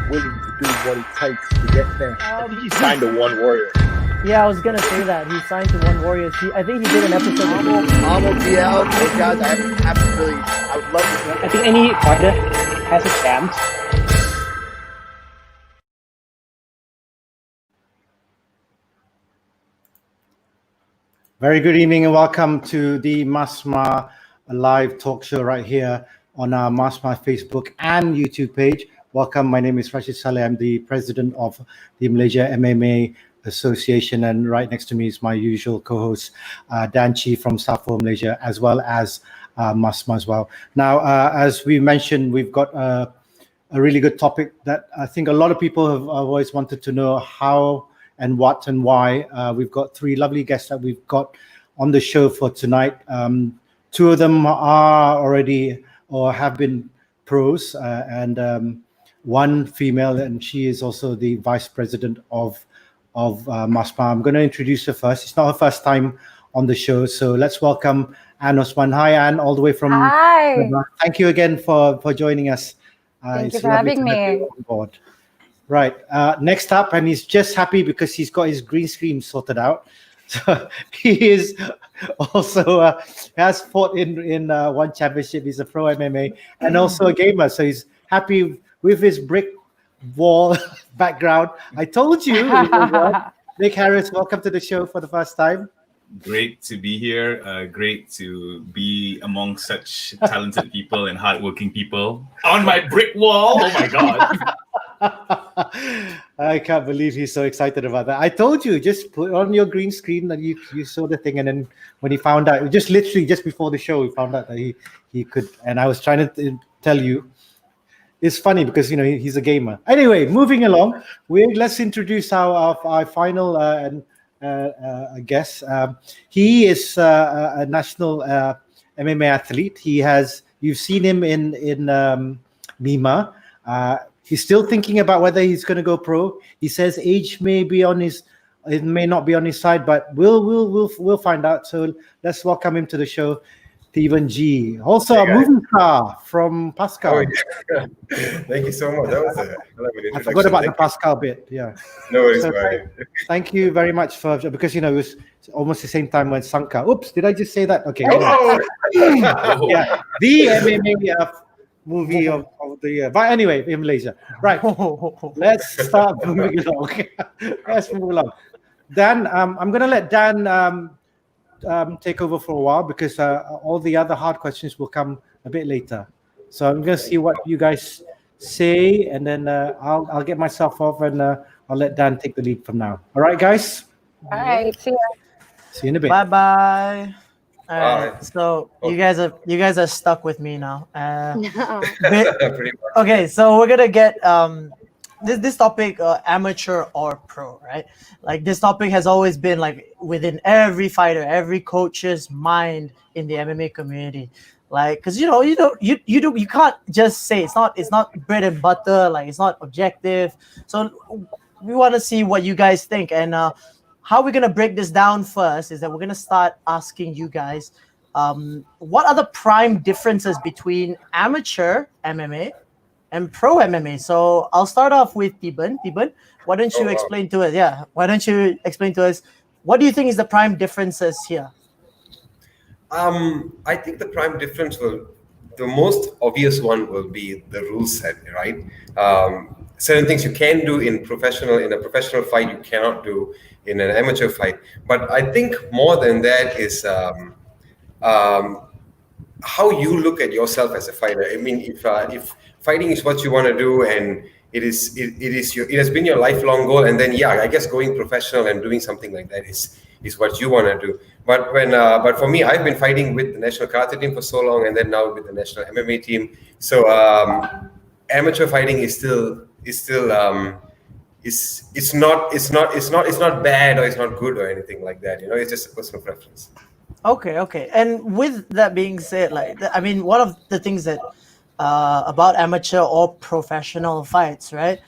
willing to do what it takes to get there. I think he signed to One Warrior. Yeah, I was gonna say that he signed to One Warrior. I think he did an episode. Amo, BL, those guys, I would love to. I think any fighter has a chance. Very good evening and welcome to the MASMMAA live talk show right here on our MASMMAA Facebook and YouTube page. Welcome, my name is Rashid Saleh. I'm the president of the Malaysia MMA Association, and right next to me is my usual co-host, Dan Chi from Sapporo, Malaysia, as well as MASMMAA as well. Now, as we mentioned, we've got a really good topic that I think a lot of people have always wanted to know how and what and why. We've got three lovely guests that we've got on the show for tonight. Two of them are already or have been pros, and one female, and she is also the vice president of MASMMAA. I'm going to introduce her first. It's not her first time on the show, so let's welcome Ann Osman. Hi, Ann, all the way from. Hi. Thank you again for joining us. Thank you for having me. On board. Right. Next up, and he's just happy because he's got his green screen sorted out. So he is also has fought in one championship. He's a pro MMA and also a gamer. So he's happy with his brick wall background. I told you. Nick Harris, welcome to the show for the first time. Great to be here. Great to be among such talented people and hardworking people on my brick wall. Oh my God. I can't believe he's so excited about that. I told you, just put on your green screen and you saw the thing, and then when he found out, just literally just before the show, he found out that he could, and I was trying to tell you. It's funny because he's a gamer. Anyway, moving along, let's introduce our final guest. He is a national MMA athlete. You've seen him in MIMA. He's still thinking about whether he's going to go pro. He says age may not be on his side, but we'll find out. So let's welcome him to the show, Theebaan G. Also a movie star from Pascal. Oh, yeah. Thank you so much. That was an introduction. I forgot about the Pascal bit. Yeah. No worries, so thank you very much because it was almost the same time when Sanka. Oops, did I just say that? Okay. Yeah, the MMA movie of the year. But anyway, in Malaysia. Right. Let's start moving along. Let's move along. Dan, I'm going to let Dan take over for a while because all the other hard questions will come a bit later. So I'm going to see what you guys say, and then I'll get myself off, and I'll let Dan take the lead from now. All right, guys? All right. See you. See you in a bit. Bye-bye. All right. So you guys are stuck with me now. Okay, so we're gonna get this topic, amateur or pro, right? Like this topic has always been like within every fighter, every coach's mind in the MMA community. Like, because you can't just say it's not bread and butter, like it's not objective. So we want to see what you guys think, and how we're gonna break this down first is that we're gonna start asking you guys, what are the prime differences between amateur MMA and pro MMA? So I'll start off with Theebaan. Theebaan, why don't you explain to us? Yeah, why don't you explain to us what do you think is the prime differences here? I think the prime difference the most obvious one will be the rule set, right? Certain things you can do in a professional fight, you cannot do in an amateur fight. But I think more than that is how you look at yourself as a fighter. I mean, if fighting is what you want to do and it has been your lifelong goal, and then I guess going professional and doing something like that is what you want to do. But but for me, I've been fighting with the national karate team for so long, and then now with the national MMA team. So amateur fighting is still it's not bad or it's not good or anything like that. It's just a personal preference. Okay. And with that being said, I mean, one of the things that about amateur or professional fights, right?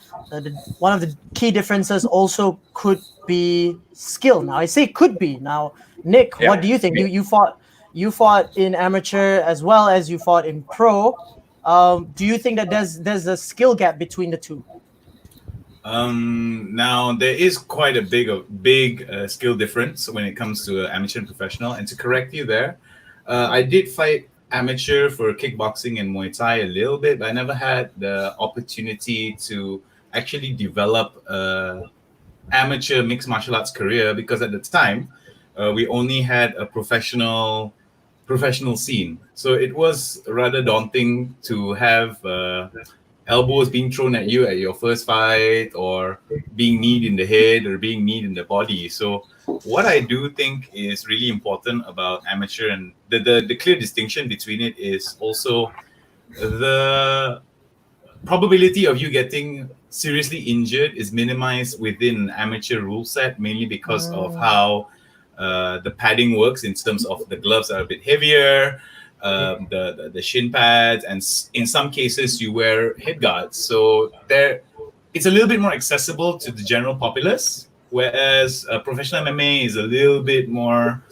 One of the key differences also could be skill. Now, I say could be. Now, Nick, what do you think? You fought in amateur as well as you fought in pro. Do you think that there's a skill gap between the two? Now there is quite a big skill difference when it comes to amateur and professional. And to correct you there, I did fight amateur for kickboxing and Muay Thai a little bit, but I never had the opportunity to actually develop amateur mixed martial arts career because at the time we only had a professional scene, so it was rather daunting to have elbows being thrown at you at your first fight, or being kneed in the head, or being kneed in the body. So what I do think is really important about amateur, and the clear distinction between it is also the probability of you getting seriously injured is minimized within amateur rule set, mainly because of how the padding works in terms of the gloves are a bit heavier, the shin pads, and in some cases you wear head guards. So it's a little bit more accessible to the general populace, whereas professional MMA is a little bit more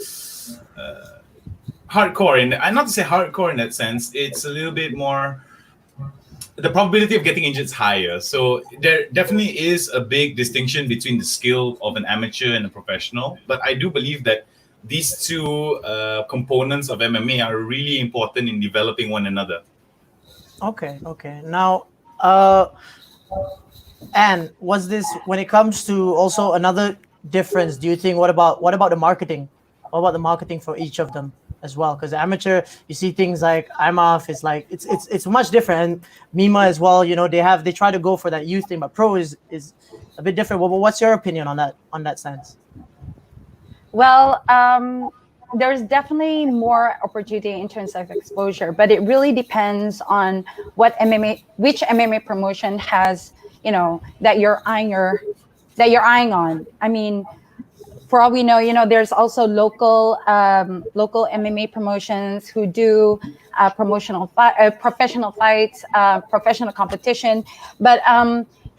hardcore. And not to say hardcore in that sense, it's a little bit more, the probability of getting injured is higher. So there definitely is a big distinction between the skill of an amateur and a professional. But I do believe that these two components of MMA are really important in developing one another. Okay. Now, Anne, was this, when it comes to also another difference, do you think, what about the marketing? What about the marketing for each of them as well? Because amateur, you see things like IMAF is like, it's much different. And MASMMAA as well, they try to go for that youth thing, but pro is a bit different. Well, what's your opinion on that sense? Well, there's definitely more opportunity in terms of exposure, but it really depends on which MMA promotion has, that you're eyeing on. I mean, for all we know, there's also local MMA promotions who do professional fights, professional competition. But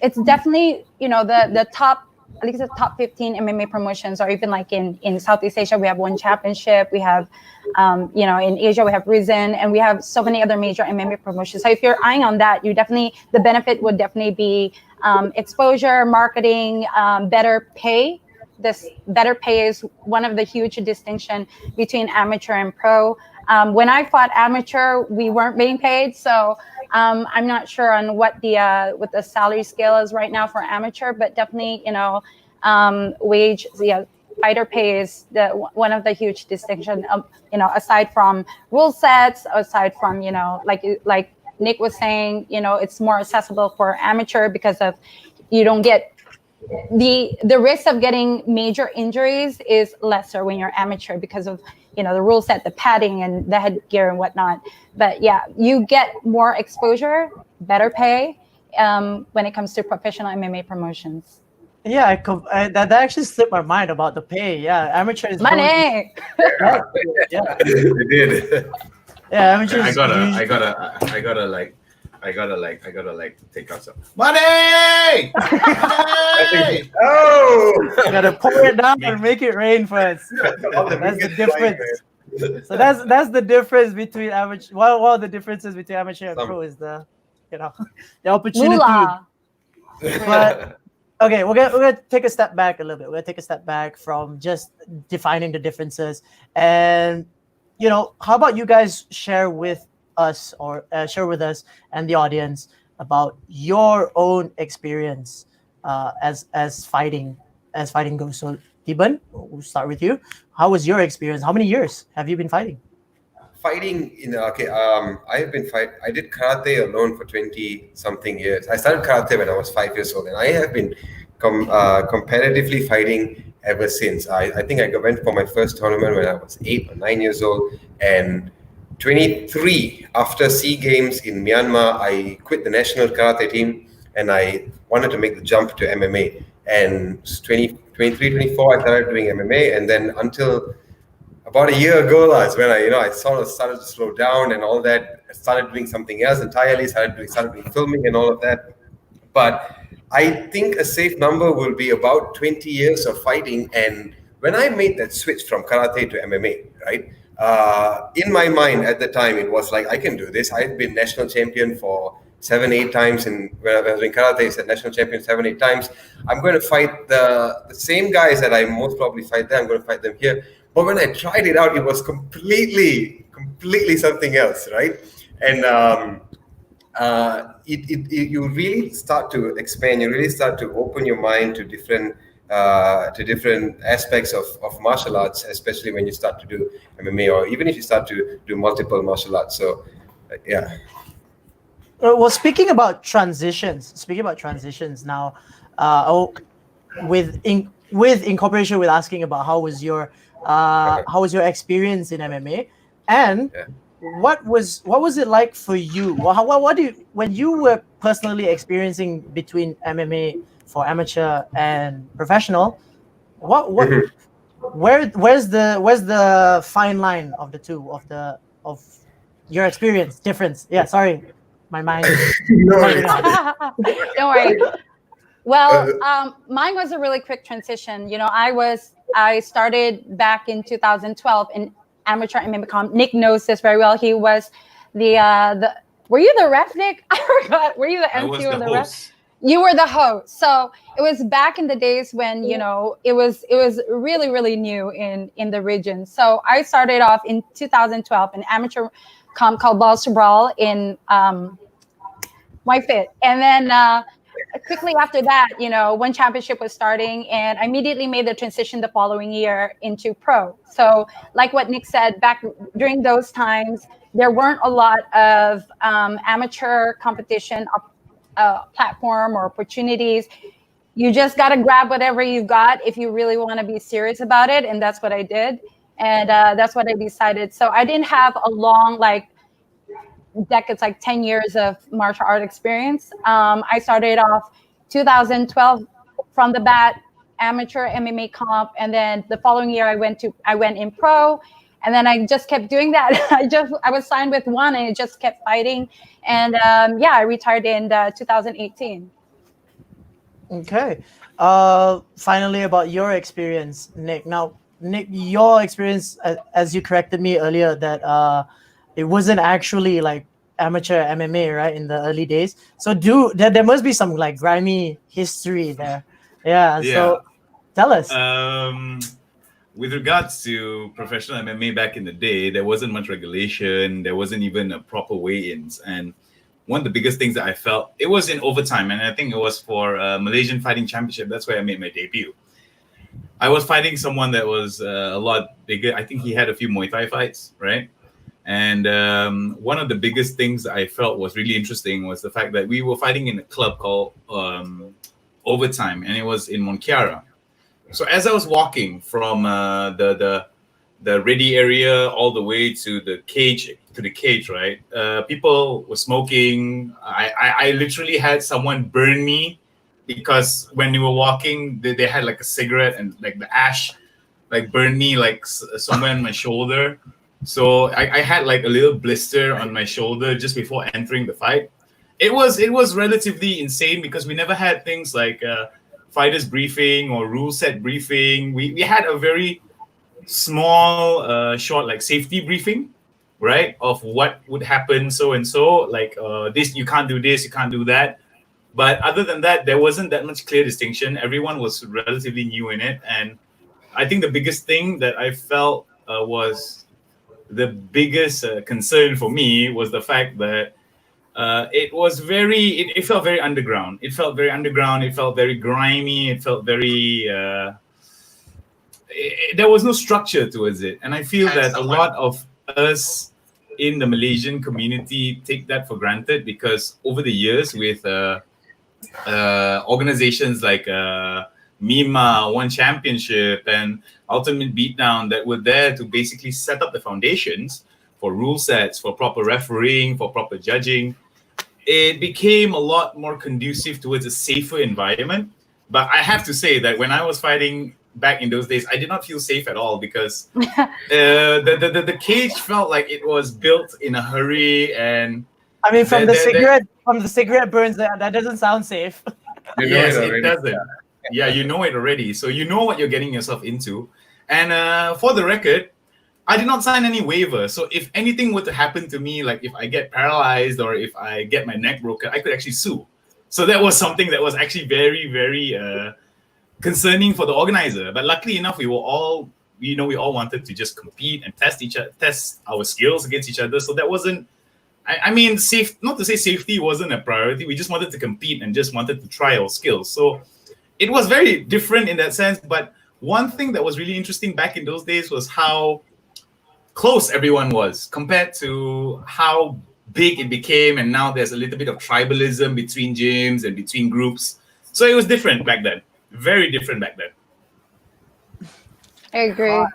it's definitely, the top, at least the top 15 MMA promotions, or even like in Southeast Asia, we have One Championship. We have, in Asia, we have Risen, and we have so many other major MMA promotions. So if you're eyeing on that, the benefit would definitely be exposure, marketing, better pay. This better pay is one of the huge distinction between amateur and pro. When I fought amateur, we weren't being paid, so I'm not sure on what the salary scale is right now for amateur, but definitely fighter pay is one of the huge distinction. Aside from rule sets, aside from like Nick was saying, it's more accessible for amateur because of you don't get. The risk of getting major injuries is lesser when you're amateur because of the rule set, the padding, and the headgear and whatnot. But yeah, you get more exposure, better pay when it comes to professional MMA promotions. Yeah, that actually slipped my mind about the pay. Yeah, amateur is money. Yeah, it did. Yeah, amateur. I gotta take out some money. Oh, You gotta pour it down and make it rain first. That's the difference. So that's the difference between amateur. One of the differences between amateur and pro is the opportunity. Moolah. But okay, we're gonna take a step back a little bit. We're gonna take a step back from just defining the differences, and how about you guys share with us and the audience about your own experience as fighting goes. So Theebaan, we'll start with you. How was your experience? How many years have you been fighting? I have been I did karate alone for 20 something years. I started karate when I was 5 years old, and I have been competitively fighting ever since. I think I went for my first tournament when I was 8 or 9 years old, and 23 after SEA Games in Myanmar, I quit the national karate team and I wanted to make the jump to MMA. And 23, 24, I started doing MMA, and then until about a year ago is when I sort of started to slow down and all that. I started doing something else entirely. Started doing filming and all of that. But I think a safe number will be about 20 years of fighting. And when I made that switch from karate to MMA, right? In my mind at the time, it was like, I can do this. I had been national champion for 7-8 times, and when I was in karate, I said national champion 7-8 times. I'm going to fight the same guys that I most probably fight there. I'm going to fight them here. But when I tried it out, it was completely something else, right? And you really start to expand. You really start to open your mind to different aspects of martial arts, especially when you start to do MMA, or even if you start to do multiple martial arts. So, yeah. Well, speaking about transitions now, with incorporation with asking about how was your experience in MMA, and what was it like for you? When you were personally experiencing between MMA for amateur and professional, where's the fine line of the two of your experience difference? Yeah, sorry, my mind. Don't worry. Well, mine was a really quick transition. You know, I started back in 2012 in amateur MMA comp. Nick knows this very well. He was the were you the ref, Nick? I forgot. Were you the MC or the ref? You were the host. So it was back in the days when, you know, it was really, really new in the region. So I started off in 2012 in amateur comp called Balls to Brawl in White Fit. And then quickly after that, you know, one championship was starting, and I immediately made the transition the following year into pro. So like what Nick said, back during those times, there weren't a lot of amateur competition platform or opportunities. You just got to grab whatever you got if you really want to be serious about it. And that's what I did. And that's what I decided. So I didn't have a long, decades, 10 years of martial art experience. I started off 2012 from the bat, amateur MMA comp. And then the following year I went in pro. And then I just kept doing that. I was signed with one, and it just kept fighting. And I retired in 2018. Okay. Finally, about your experience, Nick. Now, Nick, your experience, as you corrected me earlier, that it wasn't actually like amateur MMA, right, in the early days. So there must be some grimy history there. Yeah. So tell us. With regards to professional MMA back in the day, there wasn't much regulation. There wasn't even a proper weigh-ins. And one of the biggest things that I felt, it was in overtime. And I think it was for Malaysian Fighting Championship. That's where I made my debut. I was fighting someone that was a lot bigger. I think he had a few Muay Thai fights, right? And one of the biggest things I felt was really interesting was the fact that we were fighting in a club called Overtime. And it was in Monkiara. So as I was walking from the ready area all the way to the cage, right? People were smoking. I literally had someone burn me because when we were walking, they had a cigarette and the ash burned me somewhere on my shoulder. So I had a little blister on my shoulder just before entering the fight. It was relatively insane because we never had things like fighters briefing or rule set briefing. We had a very small, short safety briefing, right? Of what would happen, so and so. This, you can't do this, you can't do that. But other than that, there wasn't that much clear distinction. Everyone was relatively new in it. And I think the biggest thing that I felt was the biggest concern for me was the fact that it felt very underground. It felt very underground. It felt very grimy. It felt very, there was no structure towards it. And I feel that a lot of us in the Malaysian community take that for granted because over the years with organizations like MASMMAA, One Championship, and Ultimate Beatdown that were there to basically set up the foundations for rule sets, for proper refereeing, for proper judging, it became a lot more conducive towards a safer environment. But I have to say that when I was fighting back in those days, I did not feel safe at all because the cage felt like it was built in a hurry. And I mean, from the cigarette burns, that doesn't sound safe. Yes, it doesn't. Yeah, you know it already. So you know what you're getting yourself into. And for the record, I did not sign any waiver. So if anything were to happen to me, like if I get paralyzed or if I get my neck broken, I could actually sue. So that was something that was actually very, very concerning for the organizer. But luckily enough, we all wanted to just compete and test our skills against each other. So that wasn't, I mean, not to say safety wasn't a priority. We just wanted to compete and just wanted to try our skills. So it was very different in that sense. But one thing that was really interesting back in those days was how close everyone was compared to how big it became. And now there's a little bit of tribalism between gyms and between groups. So it was different back then. Very different back then. I agree.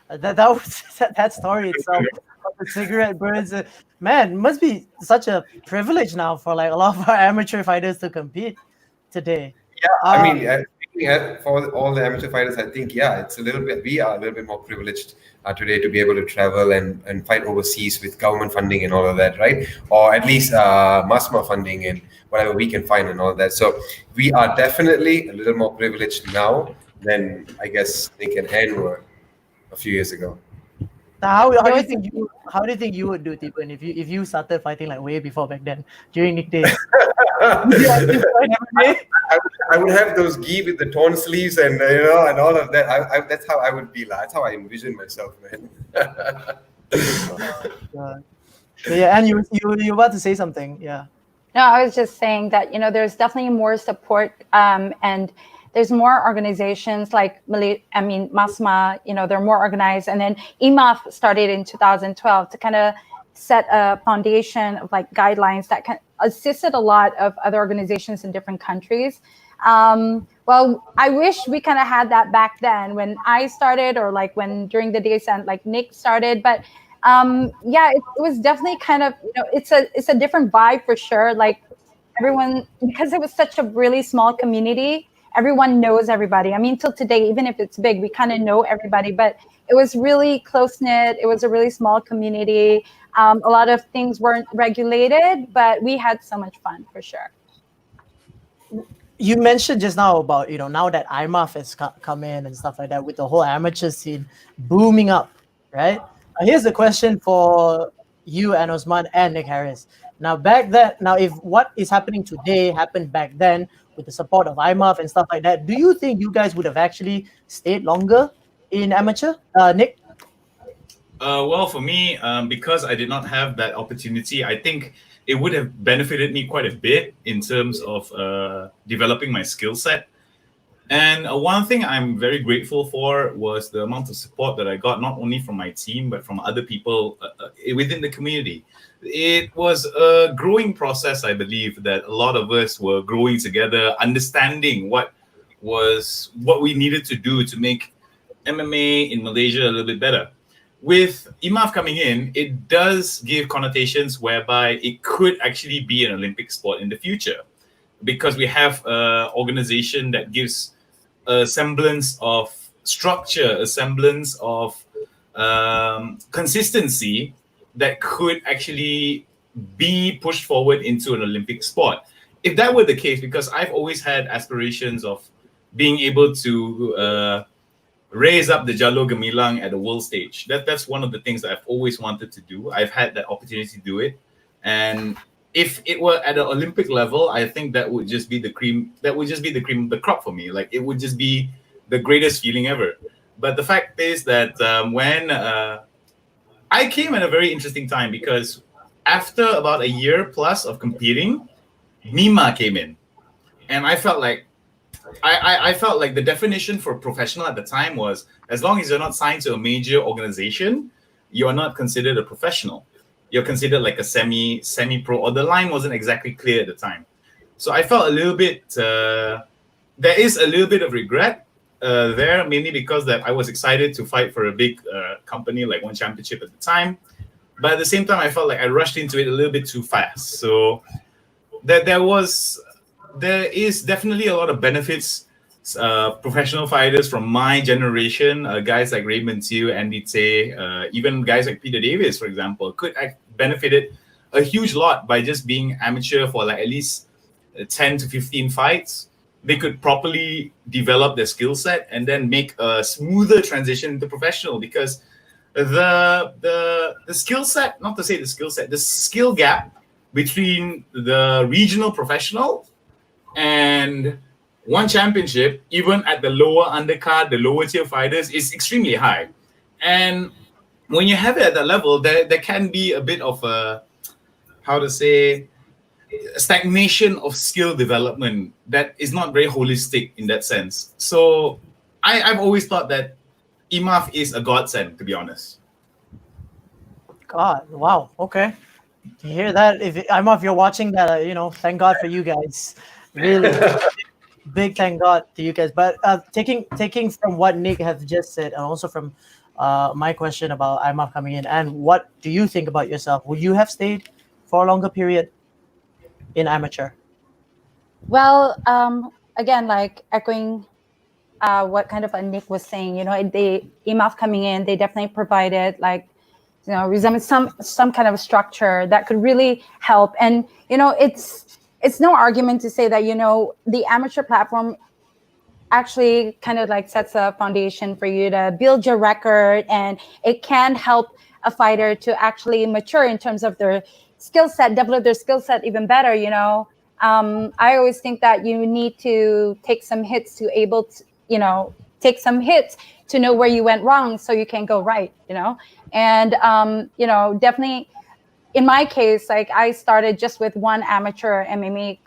That story itself, the cigarette burns. Man, must be such a privilege now for like a lot of our amateur fighters to compete today. Yeah, I mean, for all the amateur fighters, I think, yeah, it's a little bit, we are a little bit more privileged today to be able to travel and fight overseas with government funding and all of that, right? Or at least MASMMAA funding and whatever we can find and all that. So we are definitely a little more privileged now than, I guess, Nick and Ann were a few years ago. How do you think you would do, Theebaan, if you started fighting like way before back then during Nick days? I would have those gi with the torn sleeves and and all of that. That's how I would be. That's how I envision myself, man. Yeah, and you were about to say something, yeah. No, I was just saying that there's definitely more support, and there's more organizations like MASMMAA. They're more organized, and then IMAF started in 2012 to kind of set a foundation of like guidelines that assisted a lot of other organizations in different countries. Well, I wish we kind of had that back then when I started, or like when during the days and like Nick started. But yeah, it was definitely kind of it's a different vibe for sure. Like everyone, because it was such a really small community. Everyone knows everybody. I mean, till today, even if it's big, we kind of know everybody. But it was really close knit. It was a really small community. A lot of things weren't regulated, but we had so much fun for sure. You mentioned just now about now that IMAF has come in and stuff like that, with the whole amateur scene booming up, right? Here's the question for you, Ann Osman and Nick Harris. Now, if what is happening today happened back then with the support of IMAF and stuff like that, do you think you guys would have actually stayed longer in amateur, Nick? Well, for me, because I did not have that opportunity, I think it would have benefited me quite a bit in terms of developing my skill set. And one thing I'm very grateful for was the amount of support that I got, not only from my team, but from other people within the community. It was a growing process, I believe, that a lot of us were growing together, understanding what we needed to do to make MMA in Malaysia a little bit better. With IMAF coming in, it does give connotations whereby it could actually be an Olympic sport in the future, because we have an organization that gives a semblance of structure, a semblance of consistency that could actually be pushed forward into an Olympic sport. If that were the case, because I've always had aspirations of being able to raise up the Jalur Gemilang at the world stage. That's one of the things that I've always wanted to do. I've had that opportunity to do it. And if it were at an Olympic level, I think that would just be the cream. That would just be the cream of the crop for me. Like, it would just be the greatest feeling ever. But the fact is that when I came at a very interesting time, because after about a year plus of competing, MASMMAA came in. And I felt like I felt like the definition for professional at the time was, as long as you're not signed to a major organization, you are not considered a professional. You're considered like a semi-pro, or the line wasn't exactly clear at the time. So I felt a little bit, there is a little bit of regret there, mainly because that I was excited to fight for a big company like One Championship at the time. But at the same time, I felt like I rushed into it a little bit too fast. So there is definitely a lot of benefits. Professional fighters from my generation, guys like Raymond Teo, Andy Tay, even guys like Peter Davis, for example, could have benefited a huge lot by just being amateur for like at least 10 to 15 fights. They could properly develop their skill set and then make a smoother transition into professional, because the skill set, not to say the skill set, the skill gap between the regional professional and one championship, even at the lower undercard, the lower tier fighters, is extremely high. And when you have it at that level, there can be a bit of a, how to say, stagnation of skill development that is not very holistic in that sense. So I've always thought that IMAF is a godsend, to be honest. God, wow, okay. To hear that, if you're watching that, thank God for you guys. Really, big thank God to you guys. But taking from what Nick has just said, and also from my question about IMAF coming in, and what do you think about yourself? Would you have stayed for a longer period in amateur? Well, again, like echoing what kind of Nick was saying, the IMAF coming in, they definitely provided resemble some kind of structure that could really help. And it's no argument to say that the amateur platform actually kind of like sets a foundation for you to build your record, and it can help a fighter to actually mature in terms of their skill set, develop their skill set even better. I always think that you need to take some hits to take some hits to know where you went wrong so you can go right, and definitely in my case, like I started just with one amateur MMA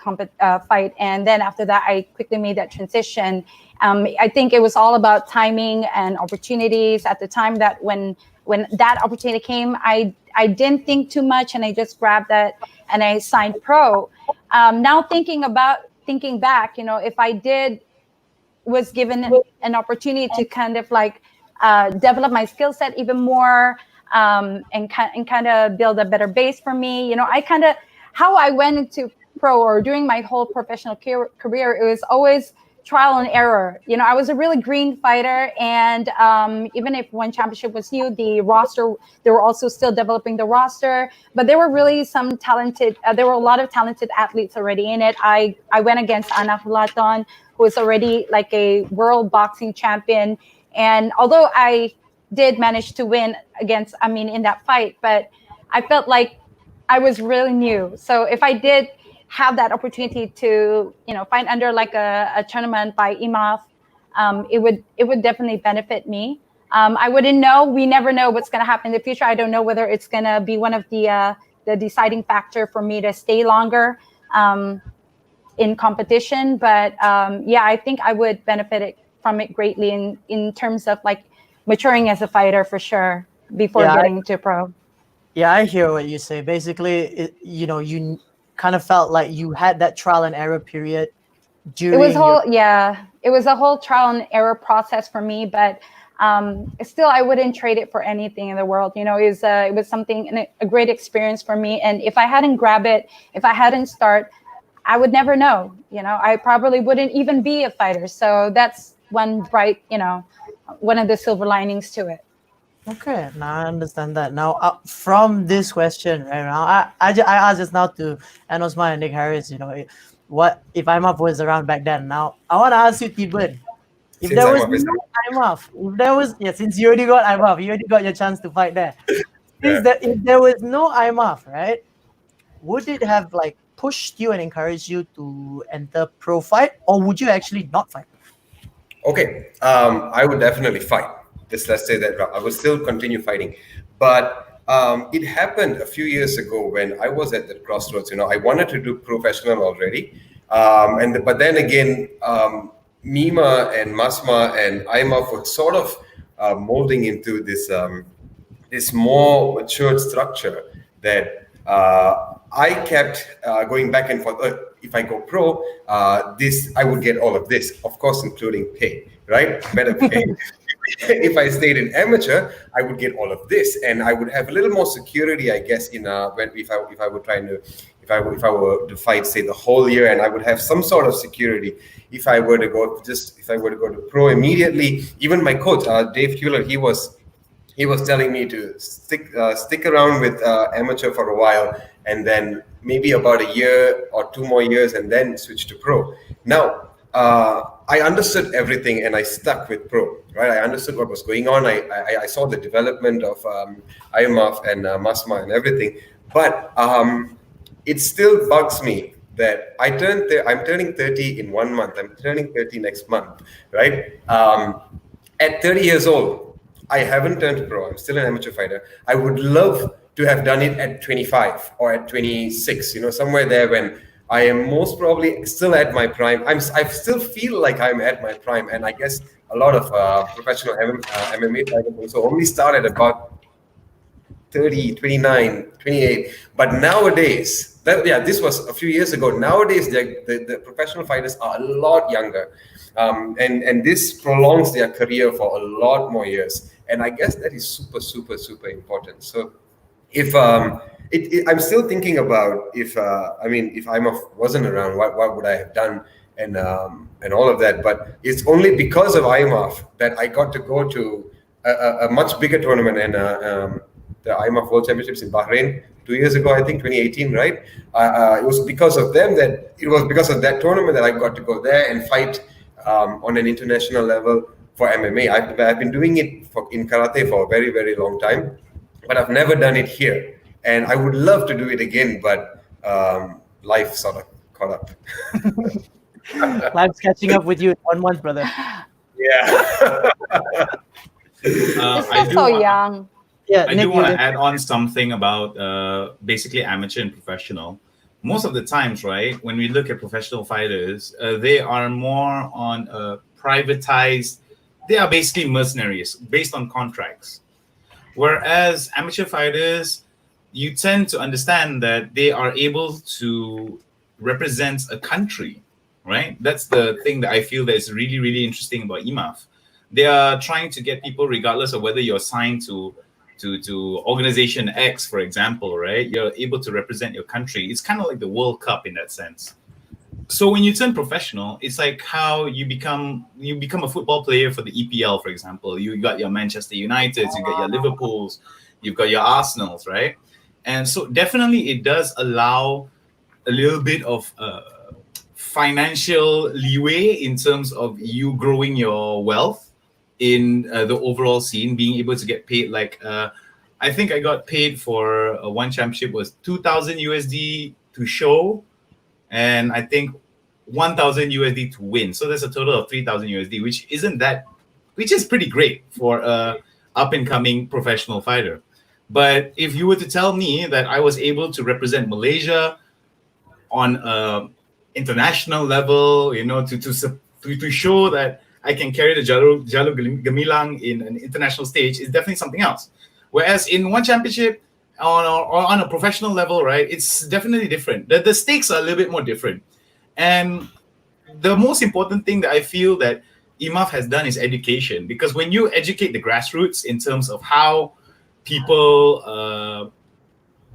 fight, and then after that I quickly made that transition. I think it was all about timing and opportunities at the time, that when that opportunity came, I didn't think too much, and I just grabbed that and I signed pro. Now thinking back, if I was given an opportunity to kind of like develop my skill set even more, and kind of build a better base for me, how I went into pro or during my whole professional career, it was always trial and error. I was a really green fighter, and even if one championship was new, the roster, they were also still developing the roster, but there were really there were a lot of talented athletes already in it. I went against Anna Osman, who is already like a world boxing champion, and although I did manage to win against Amin in that fight, but I felt like I was really new. So if I did have that opportunity to fight under like a tournament by IMAF, it would definitely benefit me. I wouldn't know. We never know what's going to happen in the future. I don't know whether it's going to be one of the deciding factor for me to stay longer in competition. But I think I would benefit from it greatly in terms of like maturing as a fighter for sure before getting into pro. Yeah, I hear what you say. Basically, you kind of felt like you had that trial and error period during. It was a whole trial and error process for me, but still, I wouldn't trade it for anything in the world. It was something, a great experience for me. And if I hadn't grabbed it, if I hadn't started, I would never know. I probably wouldn't even be a fighter. So that's one bright, one of the silver linings to it. Okay, now I understand that. Now, from this question, right now, I asked this now to Ann Osman and Nick Harris. What if IMAF was around back then? Now, I want to ask you, Theebaan, if there was no IMAF, since you already got IMAF, you already got your chance to fight there. If there was no IMAF, right, would it have like pushed you and encouraged you to enter pro fight, or would you actually not fight? Okay, I would definitely fight. Let's say that I will still continue fighting, but it happened a few years ago when I was at the crossroads. I wanted to do professional already, but then again, MASMMAA and MASMMAA and IMAF were sort of molding into this more matured structure that I kept going back and forth. If I go pro, I would get all of this, of course, including pay, right? Better pay. If I stayed in amateur, I would get all of this, and I would have a little more security, I guess, if I were to fight, say, the whole year, and I would have some sort of security if I were to go to pro immediately. Even my coach, Dave Hewler, he was telling me to stick around with amateur for a while, and then maybe about a year or 2 more years, and then switch to pro. Now, I understood everything and I stuck with pro, right? I understood what was going on. I saw the development of IMAF and MASMMAA and everything. But it still bugs me that I'm turning 30 in 1 month. I'm turning 30 next month, right? At 30 years old, I haven't turned pro. I'm still an amateur fighter. I would love to have done it at 25 or at 26, somewhere there when I am most probably still at my prime. I still feel like I'm at my prime. And I guess a lot of professional MMA fighters also only start at about 30, 29, 28. But nowadays, this was a few years ago. Nowadays, the professional fighters are a lot younger. And this prolongs their career for a lot more years. And I guess that is super, super, super important. So if I'm still thinking about if IMAF wasn't around, what would I have done and all of that. But it's only because of IMAF that I got to go to a much bigger tournament and the IMAF World Championships in Bahrain 2 years ago, I think 2018, right? It was because of that tournament that I got to go there and fight on an international level for MMA. I've been doing it in karate for a very, very long time, but I've never done it here. And I would love to do it again, but life sort of caught up. Life's catching up with you in 1 month, brother. Yeah. You're still so young. Yeah, I Nick, do want you- to add on something about basically amateur and professional. Most of the times, right, when we look at professional fighters, they are more on privatized. They are basically mercenaries based on contracts. Whereas amateur fighters, you tend to understand that they are able to represent a country, right? That's the thing that I feel that is really, really interesting about IMAF. They are trying to get people, regardless of whether you're signed to organization X, for example, right? You're able to represent your country. It's kind of like the World Cup in that sense. So when you turn professional, it's like how you become a football player for the EPL, for example. You got your Manchester Uniteds, you got your Liverpools, you've got your Arsenals, right? And so definitely it does allow a little bit of financial leeway in terms of you growing your wealth in the overall scene, being able to get paid. Like I think I got paid for one championship was 2,000 USD to show, and I think 1,000 USD to win. So that's a total of 3,000 USD, which is pretty great for a up and coming professional fighter. But if you were to tell me that I was able to represent Malaysia on international level, to show that I can carry the Jalur Gemilang in an international stage, is definitely something else. Whereas in one championship on a professional level, right, it's definitely different. The stakes are a little bit more different. And the most important thing that I feel that IMAF has done is education. Because when you educate the grassroots in terms of how people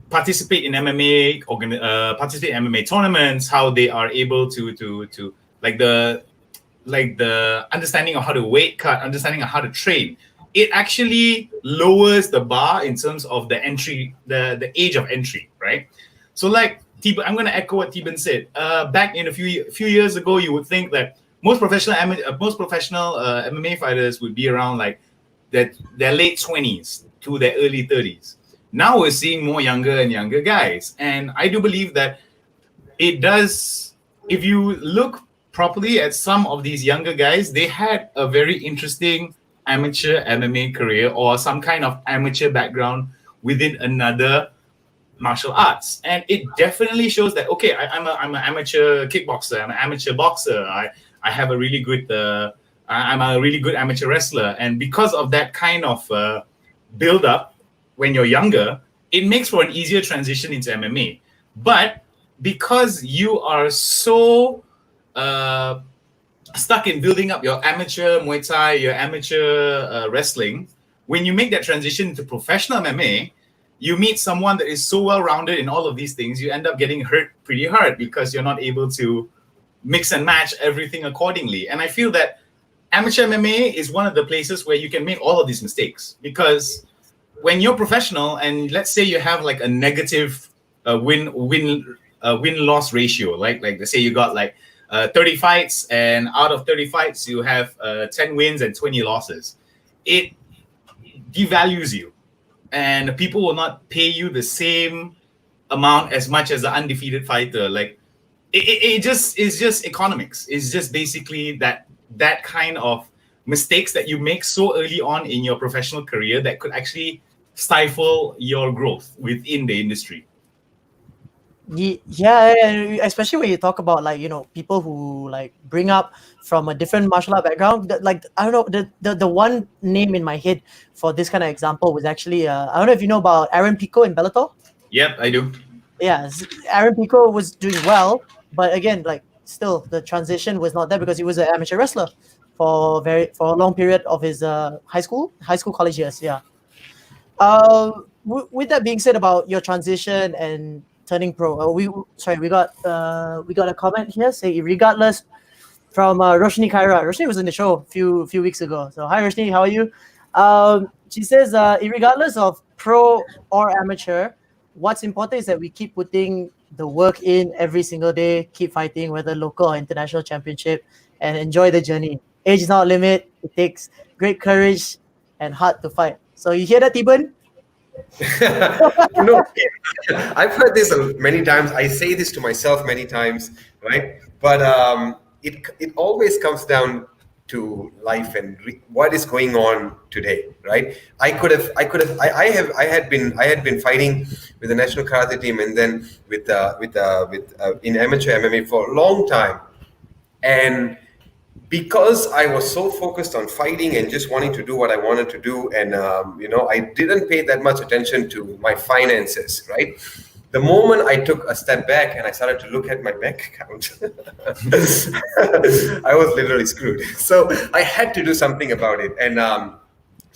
participate in MMA, participate in MMA tournaments, how they are able to like the understanding of how to weight cut, understanding of how to train, it actually lowers the bar in terms of the entry, the age of entry, right? So like I'm going to echo what Theebaan said. Back in a few years ago, you would think that most professional MMA fighters would be around like their late 20s to their early 30s. Now we're seeing more younger and younger guys. And I do believe that it does, if you look properly at some of these younger guys, they had a very interesting amateur MMA career or some kind of amateur background within another martial arts. And it definitely shows that, okay, I'm an amateur kickboxer, I'm an amateur boxer, I have a really good, I'm a really good amateur wrestler. And because of that kind of build up when you're younger, it makes for an easier transition into MMA. But because you are so stuck in building up your amateur Muay Thai, your amateur wrestling, when you make that transition to professional MMA, you meet someone that is so well-rounded in all of these things, you end up getting hurt pretty hard because you're not able to mix and match everything accordingly. And I feel that amateur MMA is one of the places where you can make all of these mistakes, because when you're professional and let's say you have like a negative win-loss ratio, like let's say you got like 30 fights, and out of 30 fights, you have 10 wins and 20 losses. It devalues you, and people will not pay you the same amount as much as the undefeated fighter. Like it just is just economics. It's just basically that kind of mistakes that you make so early on in your professional career that could actually stifle your growth within the industry. Yeah, especially when you talk about like people who like bring up from a different martial art background. Like I don't know, the one name in my head for this kind of example was actually I don't know if you know about Aaron Pico in Bellator. Yep, I do. Yeah, Aaron Pico was doing well, but again, like still the transition was not there because he was an amateur wrestler for a long period of his high school college years. Yeah. With that being said about your transition and turning pro, we got a comment here saying regardless from Roshni Khaira. Roshni was in the show a few weeks ago. So hi Roshni, how are you? She says regardless of pro or amateur, what's important is that we keep putting the work in every single day, keep fighting whether local or international championship, and enjoy the journey. Age is not a limit. It takes great courage and heart to fight. So you hear that, Theebaan? No, I've heard this many times. I say this to myself many times, right? But it always comes down to life and what is going on today, right? I had been fighting with the national karate team and then with in amateur MMA for a long time, and because I was so focused on fighting and just wanting to do what I wanted to do, and I didn't pay that much attention to my finances, right? The moment I took a step back and I started to look at my bank account, I was literally screwed. So I had to do something about it, and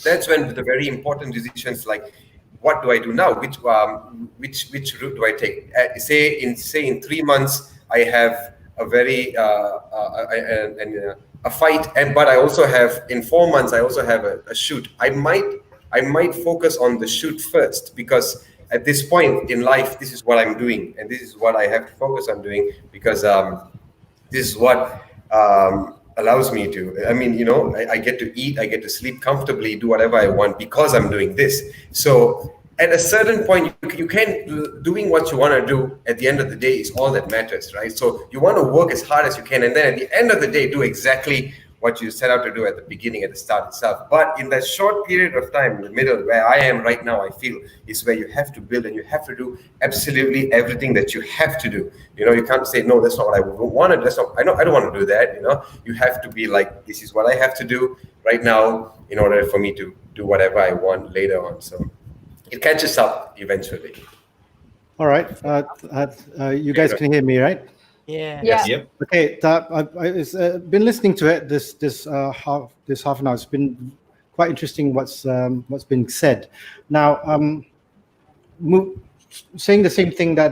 that's when the very important decisions like, what do I do now? Which route do I take? Say in 3 months, I have a very a fight, but I also have in 4 months I also have a shoot. I might focus on the shoot first, because at this point in life, this is what I'm doing, and this is what I have to focus on doing, because this is what allows me to. I mean, I get to eat, I get to sleep comfortably, do whatever I want because I'm doing this. So at a certain point, you can doing what you want to do at the end of the day is all that matters, right? So you want to work as hard as you can, and then at the end of the day, do exactly what you set out to do at the beginning, at the start itself. But in that short period of time in the middle, where I am right now, I feel is where you have to build and you have to do absolutely everything that you have to do. You can't say, no, that's not what I want to do. I don't want to do that. You have to be like, this is what I have to do right now in order for me to do whatever I want later on. So it catches up eventually. All right. You guys can hear me, right? Yeah. Yeah. Yep. Okay. I've been listening to it this half an hour. It's been quite interesting what's been said. Now, saying the same thing that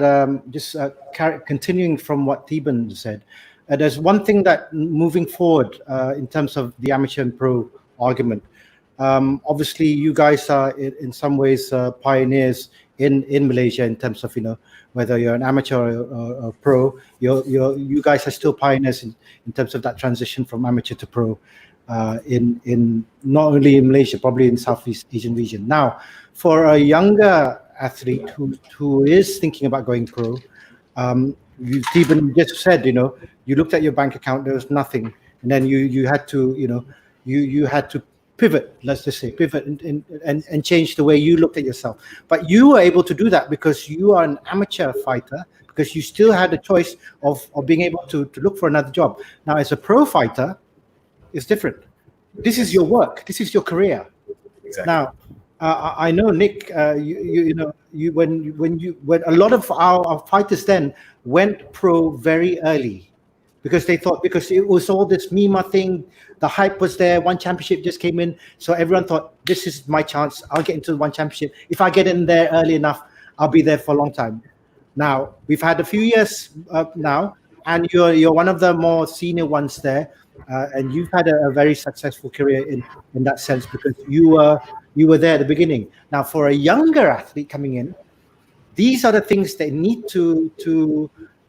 continuing from what Theebaan said. There's one thing that moving forward in terms of the amateur and pro argument. Obviously, you guys are in some ways pioneers in Malaysia in terms of whether you're an amateur or pro. You guys are still pioneers in terms of that transition from amateur to pro in not only in Malaysia, probably in Southeast Asian region. Now, for a younger athlete who is thinking about going pro, Theebaan just said you looked at your bank account, there was nothing, and then you had to you had to pivot, let's just say pivot and change the way you looked at yourself. But you were able to do that because you are an amateur fighter, because you still had the choice of being able to look for another job. Now, as a pro fighter, it's different. This is your work. This is your career. Exactly. Now, I know, Nick, when a lot of our fighters then went pro very early, because they thought, because it was all this MASMMAA thing, the hype was there, one championship just came in, so everyone thought, this is my chance, I'll get into one championship. If I get in there early enough, I'll be there for a long time. Now, we've had a few years now, and you're one of the more senior ones there, and you've had a very successful career in that sense, because you were there at the beginning. Now, for a younger athlete coming in, these are the things they need to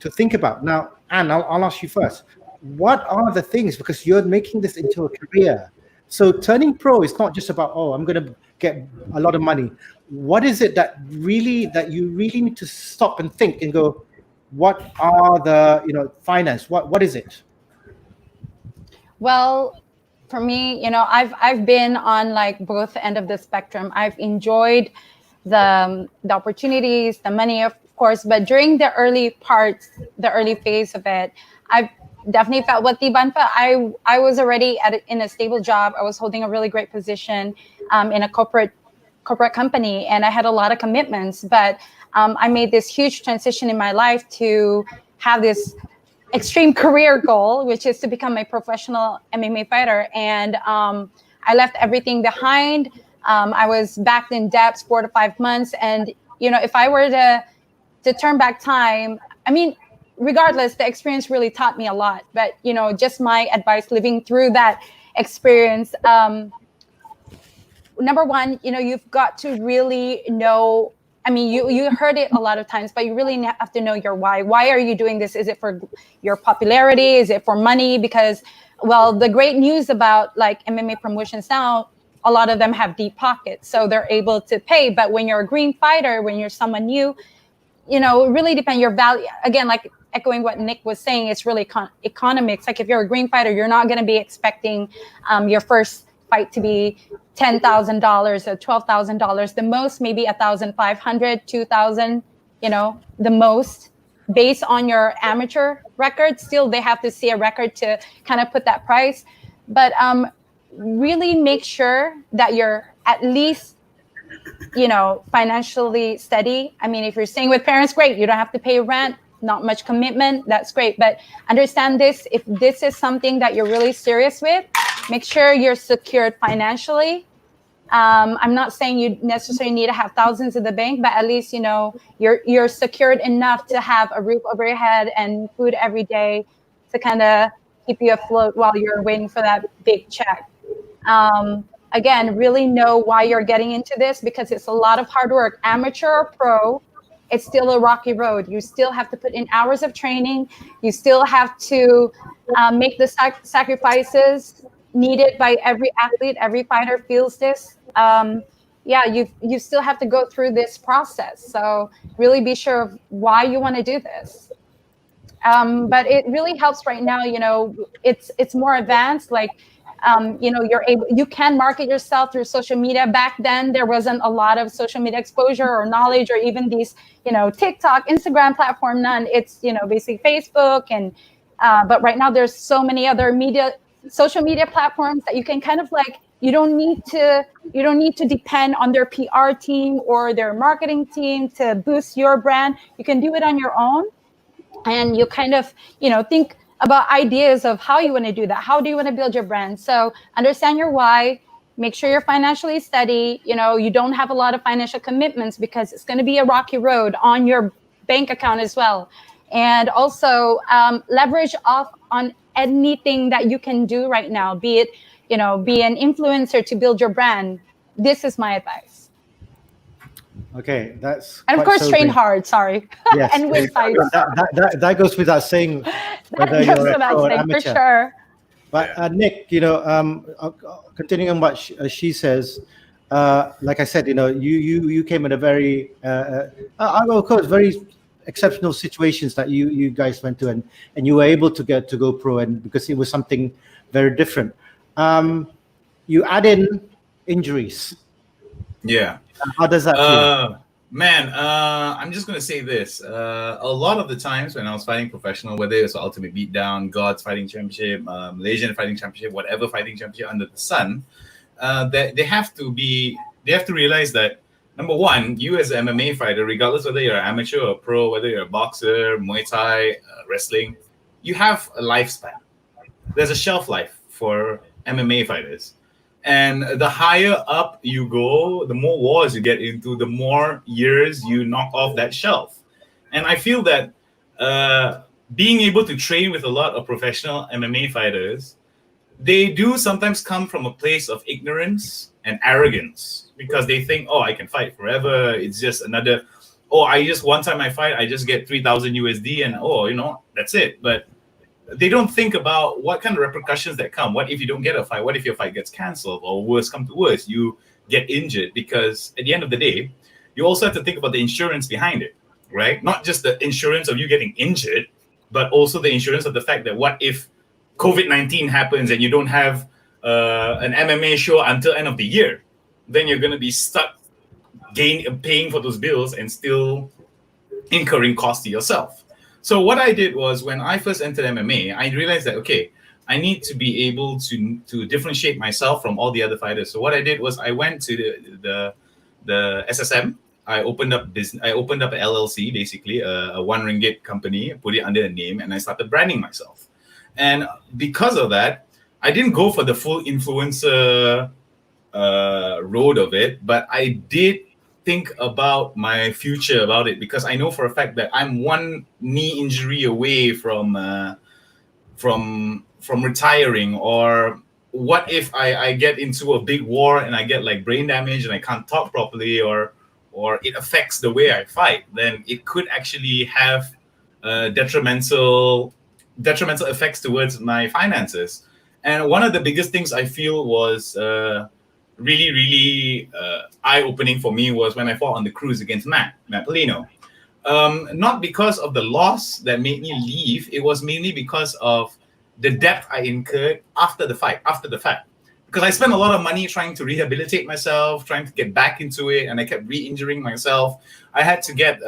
think about. Now, Anne, I'll ask you first. what are the things, because you're making this into a career. So turning pro is not just about, oh, I'm going to get a lot of money. What is it that you really need to stop and think and go, what are the, finance? What is it? Well, for me, I've been on like both end of the spectrum. I've enjoyed the opportunities, the money, of course, but during the early phase of it, I've definitely felt what Theebaan felt. I was already in a stable job. I was holding a really great position in a corporate company, and I had a lot of commitments. But I made this huge transition in my life to have this extreme career goal, which is to become a professional MMA fighter. And I left everything behind. I was back in debt 4 to 5 months. And, if I were to turn back time, I mean, regardless, the experience really taught me a lot. But, just my advice living through that experience, number one, you've got to really know. I mean, you heard it a lot of times, but you really have to know your why. Why are you doing this? Is it for your popularity? Is it for money? Because, well, the great news about like MMA promotions now, a lot of them have deep pockets, so they're able to pay. But when you're a green fighter, when you're someone new, it really depends your value. Again, like echoing what Nick was saying, it's really economics. Like if you're a green fighter, you're not going to be expecting your first fight to be $10,000 or $12,000, the most maybe $1,500, $2,000, the most, based on your amateur record. Still, they have to see a record to kind of put that price. But really make sure that you're at least, financially steady. I mean, if you're staying with parents, great. You don't have to pay rent, not much commitment. That's great. But understand this, if this is something that you're really serious with, make sure you're secured financially. I'm not saying you necessarily need to have thousands in the bank, but at least, you're secured enough to have a roof over your head and food every day to kind of keep you afloat while you're waiting for that big check. Again, really know why you're getting into this, because it's a lot of hard work. Amateur or pro, it's still a rocky road. You still have to put in hours of training. You still have to make the sacrifices needed by every athlete. Every fighter feels this. You still have to go through this process. So really be sure of why you want to do this. But it really helps right now. It's more advanced. Like, you can market yourself through social media. Back then, there wasn't a lot of social media exposure or knowledge, or even these, TikTok, Instagram platform. None. It's basically Facebook, and but right now there's so many other social media platforms that you can kind of like. You don't need to depend on their PR team or their marketing team to boost your brand. You can do it on your own, and you kind of think about ideas of how you want to do that. How do you want to build your brand? So understand your why. Make sure you're financially steady. You don't have a lot of financial commitments, because it's going to be a rocky road on your bank account as well. And also leverage off on anything that you can do right now, be it, be an influencer to build your brand. This is my advice. Okay, that's and of course train hard. Sorry, yes, and win fights. That goes without saying. Whether you're a pro or amateur. For sure. But Nick, continuing on what she says, like I said, you came in a very, of course, very exceptional situations that you guys went to, and you were able to go pro, and because it was something very different. You add in injuries. Yeah. How does that feel? Man, I'm just going to say this. A lot of the times when I was fighting professional, whether it was Ultimate Beatdown, God's Fighting Championship, Malaysian Fighting Championship, whatever fighting championship under the sun, they have to realize that, number one, you as an MMA fighter, regardless whether you're an amateur or pro, whether you're a boxer, Muay Thai, wrestling, you have a lifespan. There's a shelf life for MMA fighters. And the higher up you go, the more wars you get into, the more years you knock off that shelf. And I feel that being able to train with a lot of professional MMA fighters, they do sometimes come from a place of ignorance and arrogance, because they think, I can fight forever. It's just another, one time I fight, I just get 3,000 USD and, that's it. But they don't think about what kind of repercussions that come. What if you don't get a fight? What if your fight gets cancelled? Or worse come to worse, you get injured? Because at the end of the day, you also have to think about the insurance behind it, right? Not just the insurance of you getting injured, but also the insurance of the fact that what if COVID-19 happens and you don't have an MMA show until end of the year? Then you're going to be stuck paying for those bills and still incurring costs to yourself. So what I did was, when I first entered MMA, I realized that, okay, I need to be able to differentiate myself from all the other fighters. So what I did was I went to the SSM. I opened up an LLC, basically a RM1 company, put it under a name, and I started branding myself. And because of that, I didn't go for the full influencer road of it, but I did think about my future about it, because I know for a fact that I'm one knee injury away from retiring. Or what if I get into a big war and I get like brain damage and I can't talk properly, or it affects the way I fight? Then it could actually have detrimental effects towards my finances. And one of the biggest things I feel was really eye-opening for me was when I fought on the cruise against Matt Polino. Not because of the loss that made me leave. It was mainly because of the debt I incurred after the fact. Because I spent a lot of money trying to rehabilitate myself, trying to get back into it, and I kept re-injuring myself. I had to get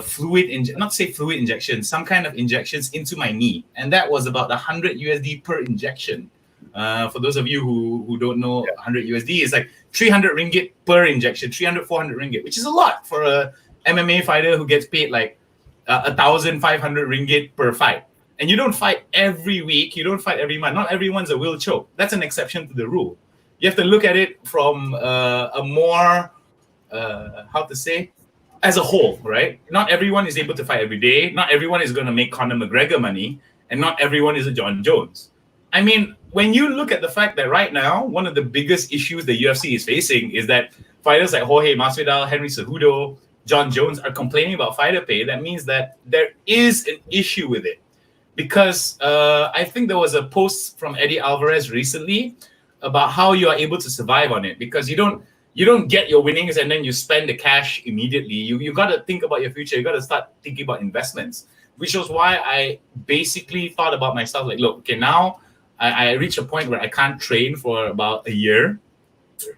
fluid injections, some kind of injections into my knee, and that was about $100 per injection. For those of you who don't know, 100 USD is like 300 ringgit per injection, 400 ringgit, which is a lot for a MMA fighter who gets paid like 1,500 ringgit per fight. And you don't fight every week, you don't fight every month. Not everyone's a will choke. That's an exception to the rule. You have to look at it from a more, as a whole, right? Not everyone is able to fight every day. Not everyone is going to make Conor McGregor money, and not everyone is a John Jones. I mean, when you look at the fact that right now, one of the biggest issues the UFC is facing is that fighters like Jorge Masvidal, Henry Cejudo, John Jones are complaining about fighter pay. That means that there is an issue with it. Because I think there was a post from Eddie Alvarez recently about how you are able to survive on it. Because you don't get your winnings and then you spend the cash immediately. You got to think about your future. You got to start thinking about investments, which was why I basically thought about myself like, look, okay, now I reached a point where I can't train for about a year,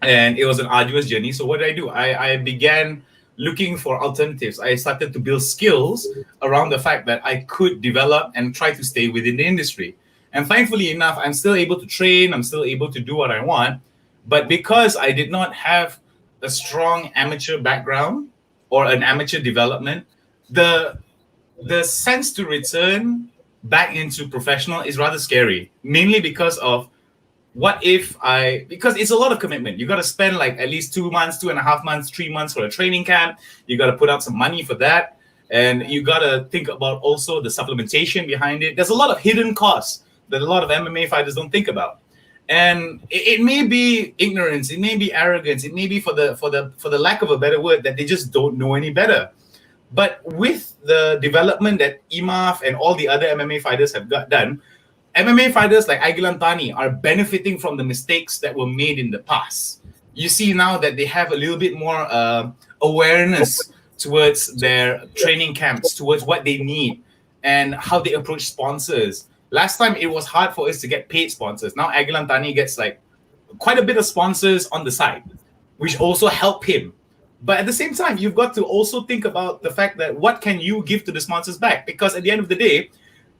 and it was an arduous journey. So what did I do? I began looking for alternatives. I started to build skills around the fact that I could develop and try to stay within the industry. And thankfully enough, I'm still able to train. I'm still able to do what I want. But because I did not have a strong amateur background or an amateur development, the sense to return back into professional is rather scary, mainly because of because it's a lot of commitment. You got to spend like at least 2 months, 2.5 months, 3 months for a training camp. You got to put out some money for that. And you got to think about also the supplementation behind it. There's a lot of hidden costs that a lot of MMA fighters don't think about. And it may be ignorance, it may be arrogance, it may be for the lack of a better word that they just don't know any better. But with the development that IMAF and all the other MMA fighters have done, MMA fighters like Aigilantani are benefiting from the mistakes that were made in the past. You see now that they have a little bit more awareness towards their training camps, towards what they need and how they approach sponsors. Last time it was hard for us to get paid sponsors. Now Aigilantani gets like quite a bit of sponsors on the side, which also help him. But at the same time, you've got to also think about the fact that what can you give to the sponsors back? Because at the end of the day,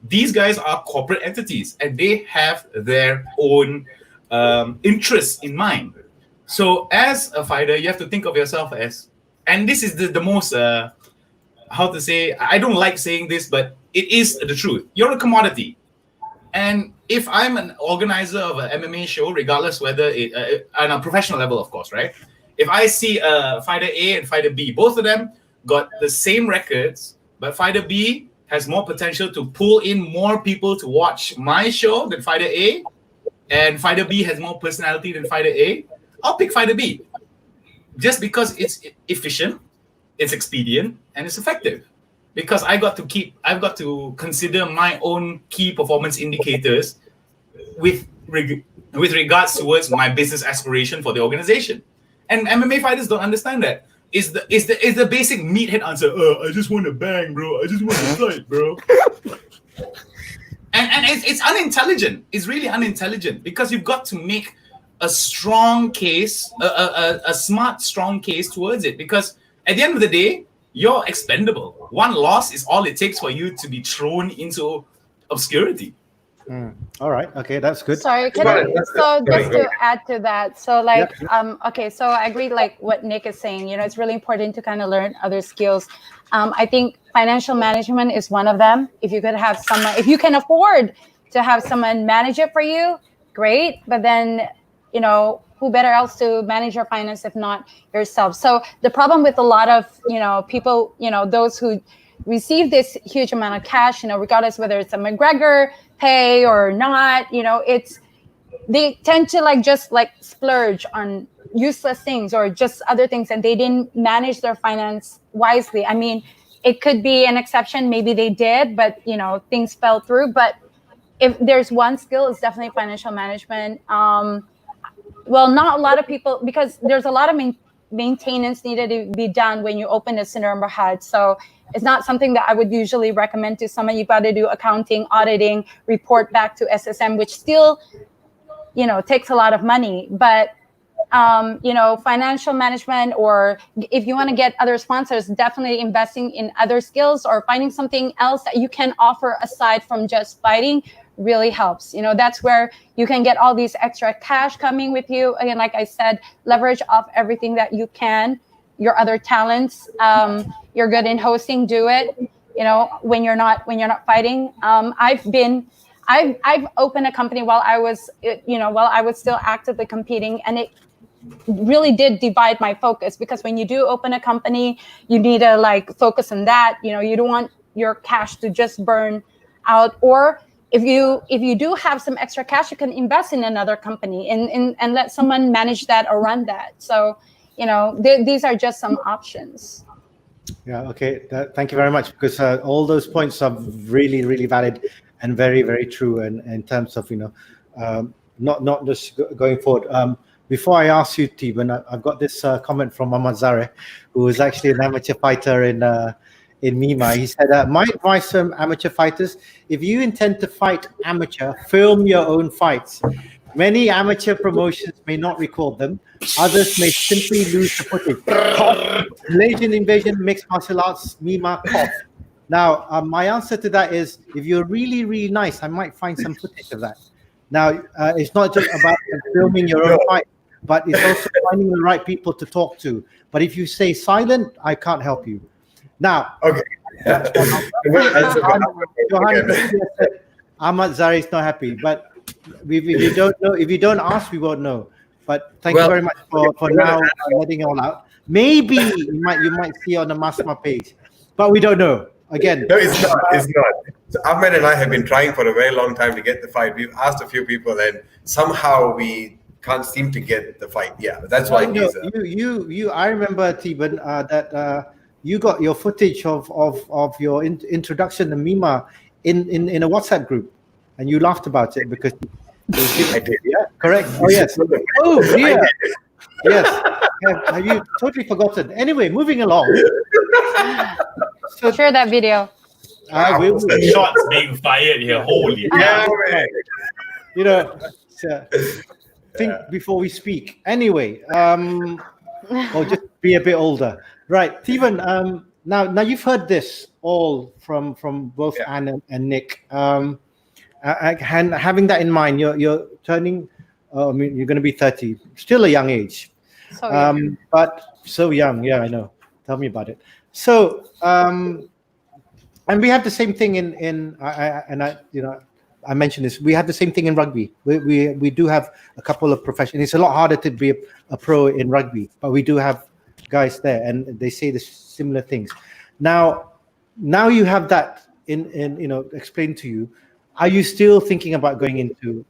these guys are corporate entities and they have their own interests in mind. So as a fighter, you have to think of yourself as, and this is the most, I don't like saying this, but it is the truth. You're a commodity. And if I'm an organizer of an MMA show, regardless whether on a professional level, of course, right? If I see fighter A and fighter B, both of them got the same records, but fighter B has more potential to pull in more people to watch my show than fighter A, and fighter B has more personality than fighter A, I'll pick fighter B. Just because it's efficient, it's expedient, and it's effective. because I've got to consider my own key performance indicators with regards towards my business aspiration for the organization. And MMA fighters don't understand that. Is the basic meathead answer, I just want to bang, bro. I just want to fight, bro. And it's unintelligent. It's really unintelligent, because you've got to make a strong case, a smart, strong case towards it. Because at the end of the day, you're expendable. One loss is all it takes for you to be thrown into obscurity. All right. Okay, that's good. Sorry, just to add to that. So okay, so I agree like what Nick is saying, it's really important to kind of learn other skills. I think financial management is one of them. If you could have someone, if you can afford to have someone manage it for you, great. But then, who better else to manage your finance if not yourself? So the problem with a lot of, people, those who receive this huge amount of cash, regardless whether it's a McGregor pay or not, they tend to just splurge on useless things or just other things, and they didn't manage their finance wisely. I mean, it could be an exception, maybe they did, but things fell through. But if there's one skill, it's definitely financial management. Well, not a lot of people, because there's a lot of maintenance needed to be done when you open a Sdn Bhd. So it's not something that I would usually recommend to someone. You've got to do accounting, auditing, report back to SSM, which still, takes a lot of money. But, financial management, or if you want to get other sponsors, definitely investing in other skills or finding something else that you can offer aside from just fighting really helps. That's where you can get all these extra cash coming with you. Again, like I said, leverage off everything that you can, your other talents. You're good in hosting, do it. When you're not fighting. I've opened a company while I was still actively competing, and it really did divide my focus, because when you do open a company, you need to focus on that. You don't want your cash to just burn out. Or if you do have some extra cash, you can invest in another company and let someone manage that or run that. So, these are just some options. Yeah. Okay. Thank you very much, because all those points are really, really valid and very, very true. And in terms of not just going forward. Before I ask you, Theebaan, I've got this comment from Ahmad Zareh, who is actually an amateur fighter in MASMMAA. He said, my advice to amateur fighters: if you intend to fight amateur, film your own fights. Many amateur promotions may not record them. Others may simply lose the footage. Cough. Malaysian invasion, mixed martial arts, MASMMAA, cough. Now, my answer to that is, if you're really, really nice, I might find some footage of that. Now, it's not just about filming your own fight, but it's also finding the right people to talk to. But if you stay silent, I can't help you. Now, okay. Ahmad Zareh is not happy, but if you don't ask, we won't know. But thank you very much for now letting it all out. Maybe you might see on the MASMMAA page, but we don't know. Again, no, it's not. It's not. So Ahmed and I have been trying for a very long time to get the fight. We've asked a few people, and somehow we can't seem to get the fight. Yeah, that's why. I remember, Theebaan, that you got your footage of your introduction to MASMMAA in a WhatsApp group, and you laughed about it because I did. Yeah, correct. Oh yes. Oh yeah. Yes. Have you totally forgotten? Anyway, moving along. So, share that video. Shots being fired here. Holy yeah, think before we speak. Anyway, or just be a bit older. Right, Theebaan. Now you've heard this all from both Ann and Nick. And having that in mind, you're turning. You're going to be 30. Still a young age. So young. But so young. Yeah, I know. Tell me about it. So, and we have the same thing I mentioned this. We have the same thing in rugby. We do have a couple of professionals. It's a lot harder to be a pro in rugby, but we do have guys there, and they say the similar things. Now you have that explained to you. Are you still thinking about going into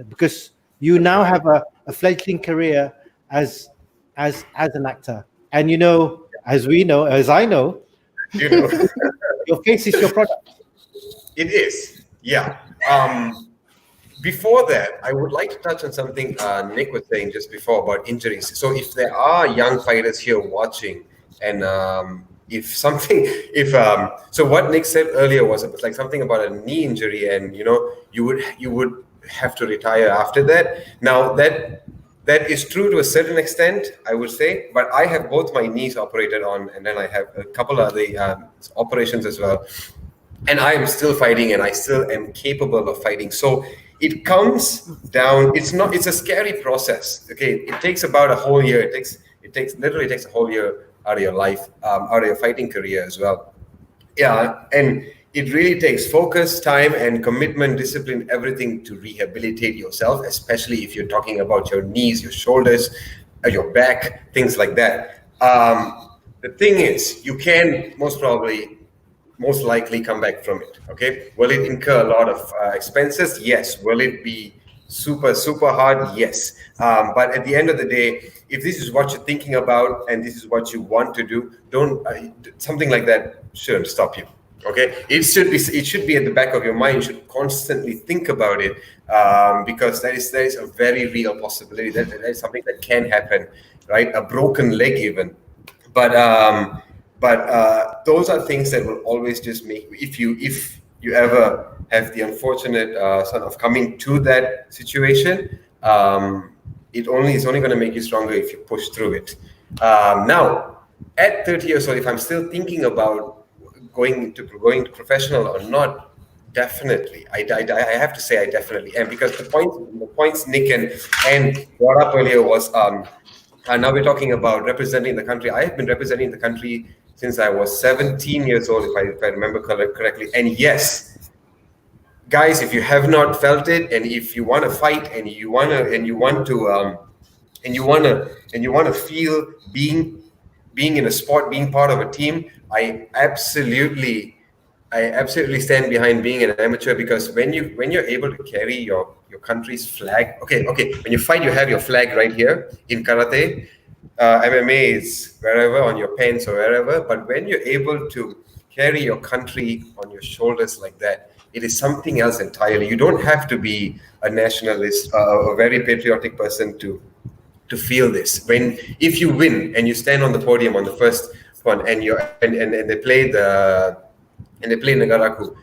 because you now have a fledgling career as an actor, and as I know, You know, Your face is your product. it is. Yeah. Before that, I would like to touch on something Nick was saying just before about injuries. So if there are young fighters here watching, and so what Nick said earlier was like something about a knee injury, and you would have to retire after that. Now that is true to a certain extent, I would say, but I have both my knees operated on, and then I have a couple of the operations as well. And I am still fighting, and I still am capable of fighting. So it comes down, it's a scary process. Okay. It takes about a whole year. It literally takes a whole year out of your life, out of your fighting career as well. Yeah. And it really takes focus, time, and commitment, discipline, everything to rehabilitate yourself, especially if you're talking about your knees, your shoulders, your back, things like that. The thing is, you can most likely come back from it. Okay. Will it incur a lot of expenses? Yes. Will it be super, super hard? Yes. But at the end of the day, if this is what you're thinking about and this is what you want to do, something like that shouldn't stop you. Okay, it should be at the back of your mind. You should constantly think about it, because there is a very real possibility that is something that can happen, right? A broken leg even, but those are things that will always just make, if you ever have the unfortunate sort of coming to that situation, it's only going to make you stronger if you push through it. Now, at 30 years old, if I'm still thinking about going to professional or not, definitely. I have to say I definitely am, because the points Nick and brought up earlier was now we're talking about representing the country. I have been representing the country since I was 17 years old, if I remember correctly. And yes, guys, if you have not felt it, and if you want to fight, and you want to feel being in a sport, being part of a team, I absolutely stand behind being an amateur, because when you're able to carry your country's flag, okay, when you fight, you have your flag right here. In karate, MMA is wherever, on your pants or wherever, but when you're able to carry your country on your shoulders like that, it is something else entirely. You don't have to be a nationalist, a very patriotic person to feel this. If you win and you stand on the podium on the first one, and they play Negaraku,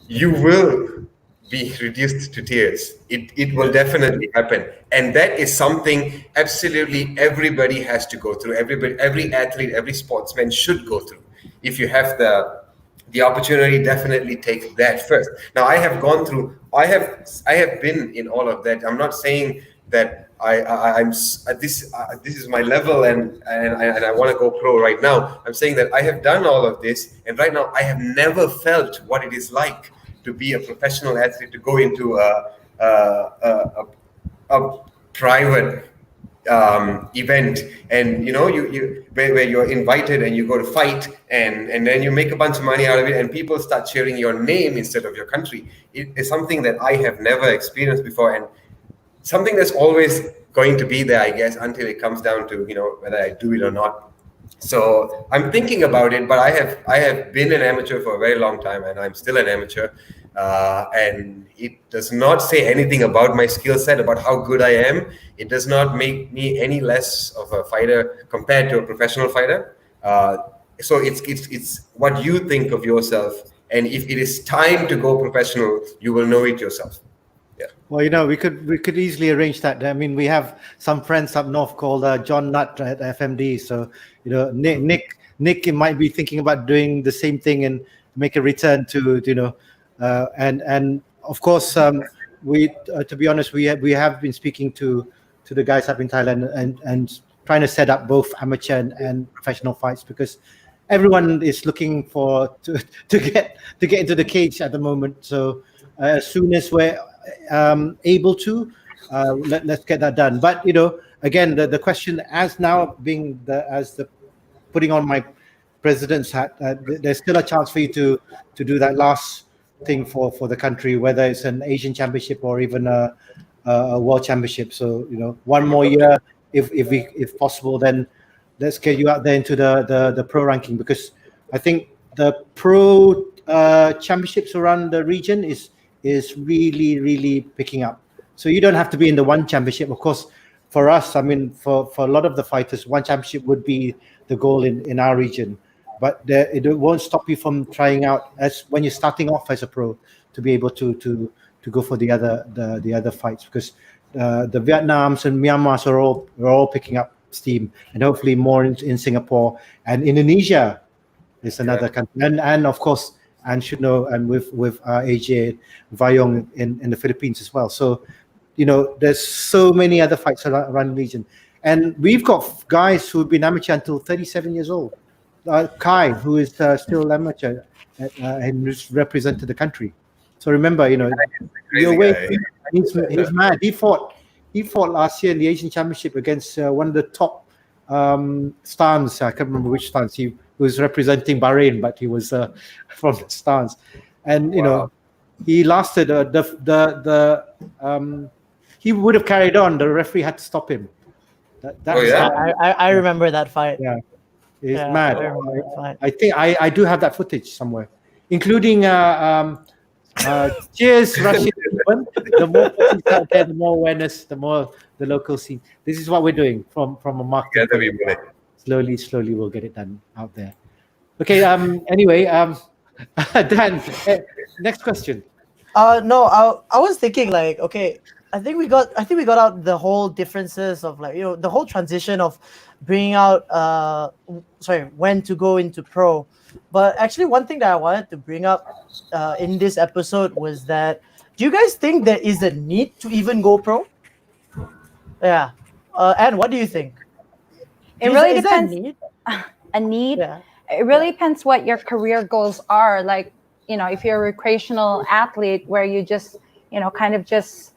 you will be reduced to tears. It will definitely happen, and that is something absolutely everybody has to go through. Every athlete, every sportsman should go through. If you have the opportunity, definitely take that first. Now, I have gone through. I have been in all of that. I'm not saying that this is my level and I want to go pro right now. I'm saying that I have done all of this, and right now I have never felt what it is like to be a professional athlete, to go into a private event, and where you're invited and you go to fight, and then you make a bunch of money out of it, and people start cheering your name instead of your country. It is something that I have never experienced before, and something that's always going to be there, I guess, until it comes down to whether I do it or not. So I'm thinking about it, but I have been an amateur for a very long time, and I'm still an amateur, and it does not say anything about my skill set, about how good I am. It does not make me any less of a fighter compared to a professional fighter. So it's what you think of yourself, and if it is time to go professional, you will know it yourself. Well, we could easily arrange that. I mean, we have some friends up north called John Nutt at FMD. So, Nick might be thinking about doing the same thing and make a return to, and of course, to be honest, we have been speaking to the guys up in Thailand and trying to set up both amateur and professional fights, because everyone is looking to get into the cage at the moment. So as soon as we're able to, let's get that done. But again, the question, as now being the putting on my president's hat, there's still a chance for you to do that last thing for the country, whether it's an Asian championship or even a world championship. So one more year, if possible, then let's get you out there into the pro ranking, because I think the pro championships around the region is really picking up. So you don't have to be in the one championship. Of course, for us, I mean, for a lot of the fighters, one championship would be the goal in our region. But it won't stop you from trying out as when you're starting off as a pro to be able to go for the other fights, because the Vietnams and Myanmars are all picking up steam, and hopefully more in Singapore and Indonesia is another country, and of course, and should know, and with AJ Vayong in the Philippines as well. So, you know, there's so many other fights around the region, and we've got guys who've been amateur until 37 years old. Kai, who is still amateur and who's represented the country. So remember, you know, he's mad. He fought last year in the Asian Championship against one of the top stans. I can't remember which stans. He was representing Bahrain, but he was from the stans. And you know, he lasted. He would have carried on. The referee had to stop him. I remember that fight. Yeah. It's mad. I think I do have that footage somewhere, including cheers, Rashid. The more footage out there, the more awareness, the more the local scene. This is what we're doing from a market. Slowly we'll get it done out there. Okay. Anyway, Dan, next question. No, I was thinking like, okay, I think we got out the whole differences of like, you know, the whole transition of bringing out when to go into pro. But actually one thing that I wanted to bring up in this episode was that, do you guys think there is a need to even go pro? Yeah. Ann, what do you think? It really depends. A need? Yeah. It really depends what your career goals are. Like, you know, if you're a recreational athlete where you just, you know, kind of just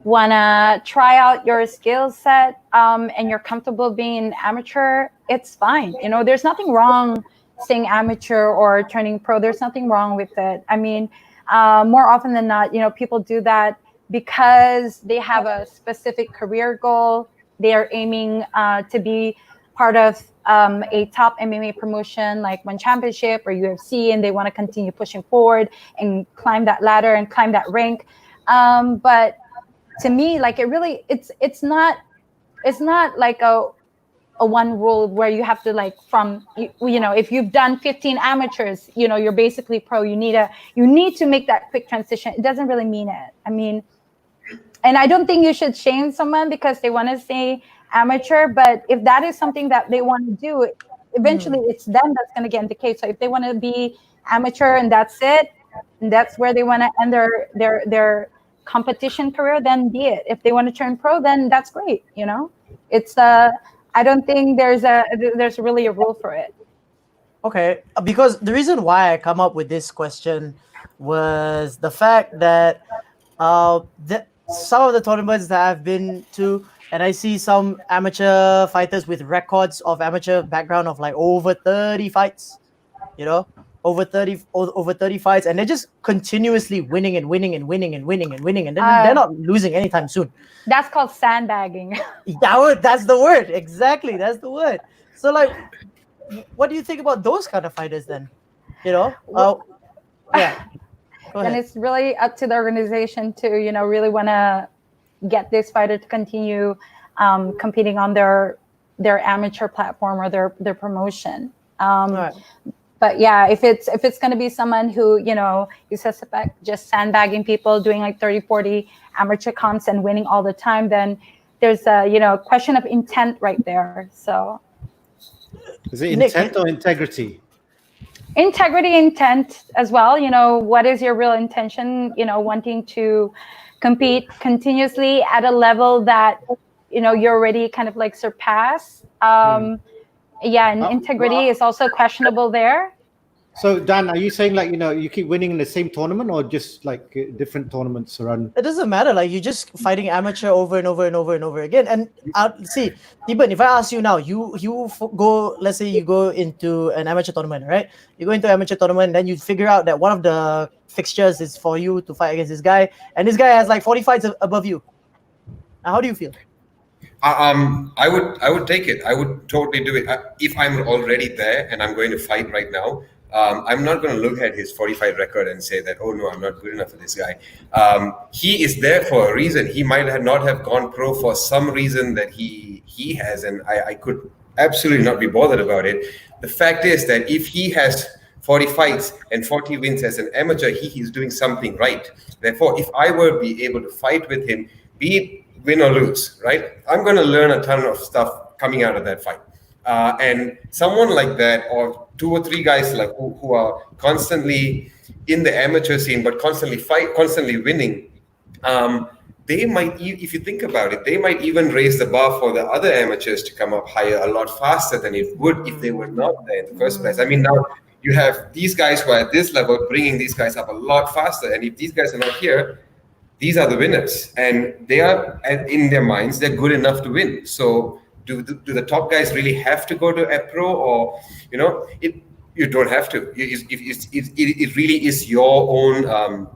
want to try out your skill set and you're comfortable being amateur, it's fine. You know, there's nothing wrong staying amateur or turning pro. There's nothing wrong with it. I mean, more often than not, you know, people do that because they have a specific career goal. They are aiming to be part of a top MMA promotion like One Championship or UFC, and they want to continue pushing forward and climb that ladder and climb that rank. But to me, like, it's not like a one rule where you have to, like, from, you know, if you've done 15 amateurs, you know, you're basically pro. You need to make that quick transition. It doesn't really mean it. I mean, and I don't think you should shame someone because they want to stay amateur, but if that is something that they want to do, eventually it's them that's going to get in the case. So if they want to be amateur and that's it, and that's where they want to end their competition career, then be it. If they want to turn pro, then that's great. You know, it's I don't think there's really a rule for it. Okay, because the reason why I come up with this question was the fact that some of the tournaments that I've been to, and I see some amateur fighters with records of amateur background of like over 30 fights, you know, over 30 fights, and they're just continuously winning and winning and winning and winning and winning, and they're not losing anytime soon. That's called sandbagging. That's the word. Exactly, that's the word. So, like, what do you think about those kind of fighters then? You know, yeah. And it's really up to the organization to, you know, really want to get this fighter to continue competing on their amateur platform or their promotion. Right. But yeah, if it's going to be someone who, you know, you suspect just sandbagging people, doing like 30, 40 amateur comps and winning all the time, then there's a, you know, question of intent right there. So is it intent or integrity? Integrity, intent as well. You know, what is your real intention? You know, wanting to compete continuously at a level that, you know, you're already kind of like surpass. Yeah, and integrity is also questionable there. So Dan, are you saying, like, you know, you keep winning in the same tournament or just like different tournaments around? It doesn't matter. Like, you're just fighting amateur over and over and over and over again. And see, Theebaan, if I ask you now, you go, let's say you go into an amateur tournament, right? You go into an amateur tournament, then you figure out that one of the fixtures is for you to fight against this guy, and this guy has like 40 fights above you. Now, how do you feel? I would take it. I would totally do it if I'm already there and I'm going to fight right now. I'm not going to look at his 45 record and say that, oh no, I'm not good enough for this guy. He is there for a reason. He might not have gone pro for some reason that he has, and I could absolutely not be bothered about it. The fact is that if he has 40 fights and 40 wins as an amateur, he is doing something right. Therefore, if I were to be able to fight with him, be it win or lose, right, I'm going to learn a ton of stuff coming out of that fight. And someone like that, or 2 or 3 guys like who are constantly in the amateur scene but constantly winning, they might, if you think about it, they might even raise the bar for the other amateurs to come up higher a lot faster than it would if they were not there in the first place. I mean, now you have these guys who are at this level bringing these guys up a lot faster, and if these guys are not here, these are the winners, and they are, in their minds, they're good enough to win. So do the top guys really have to go to a pro, or you don't have to. It really is your own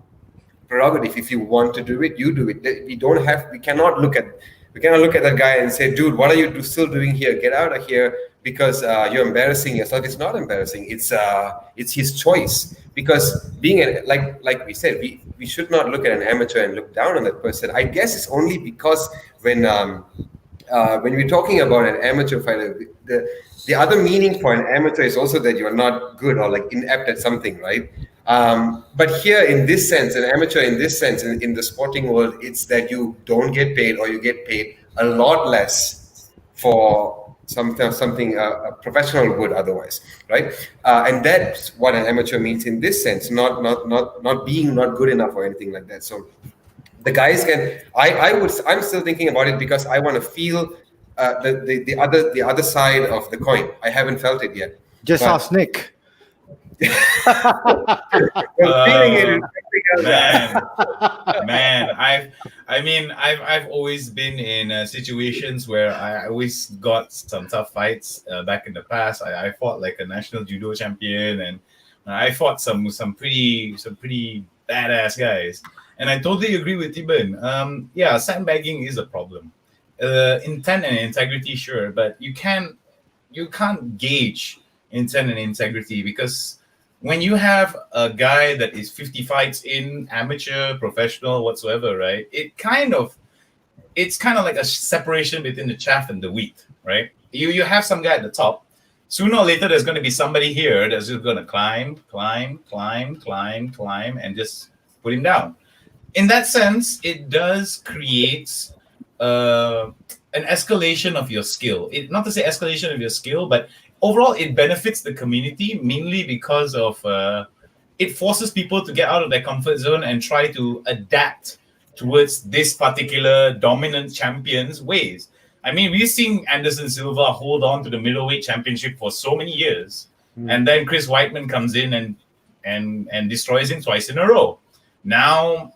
prerogative. If you want to do it, you do it. We cannot look at that guy and say, dude, what are you still doing here? Get out of here, because you're embarrassing yourself. It's not embarrassing. It's his choice. Because being like we said, we should not look at an amateur and look down on that person. I guess it's only because when we're talking about an amateur fighter, the other meaning for an amateur is also that you're not good or like inept at something, right? But here, in this sense, an amateur in this sense, in the sporting world, it's that you don't get paid, or you get paid a lot less for something a professional would otherwise, right? And that's what an amateur means in this sense, not being not good enough or anything like that. So the guys can. I'm still thinking about it because I want to feel the other side of the coin. I haven't felt it yet. Just ask Nick. Man, I've always been in situations where I always got some tough fights back in the past. I fought like a national judo champion, and I fought some pretty badass guys. And I totally agree with Theebaan. Yeah, sandbagging is a problem. Intent and integrity, sure, but you can't gauge intent and integrity, because when you have a guy that is 50 fights in, amateur, professional, whatsoever, right? It's kind of like a separation between the chaff and the wheat, right? You have some guy at the top. Sooner or later, there's going to be somebody here that's just going to climb, and just put him down. In that sense, it does create an escalation of your skill. Not to say escalation of your skill, but overall, it benefits the community, mainly because of it forces people to get out of their comfort zone and try to adapt towards this particular dominant champion's ways. I mean, we've seen Anderson Silva hold on to the middleweight championship for so many years, and then Chris Weidman comes in and destroys him twice in a row. Now,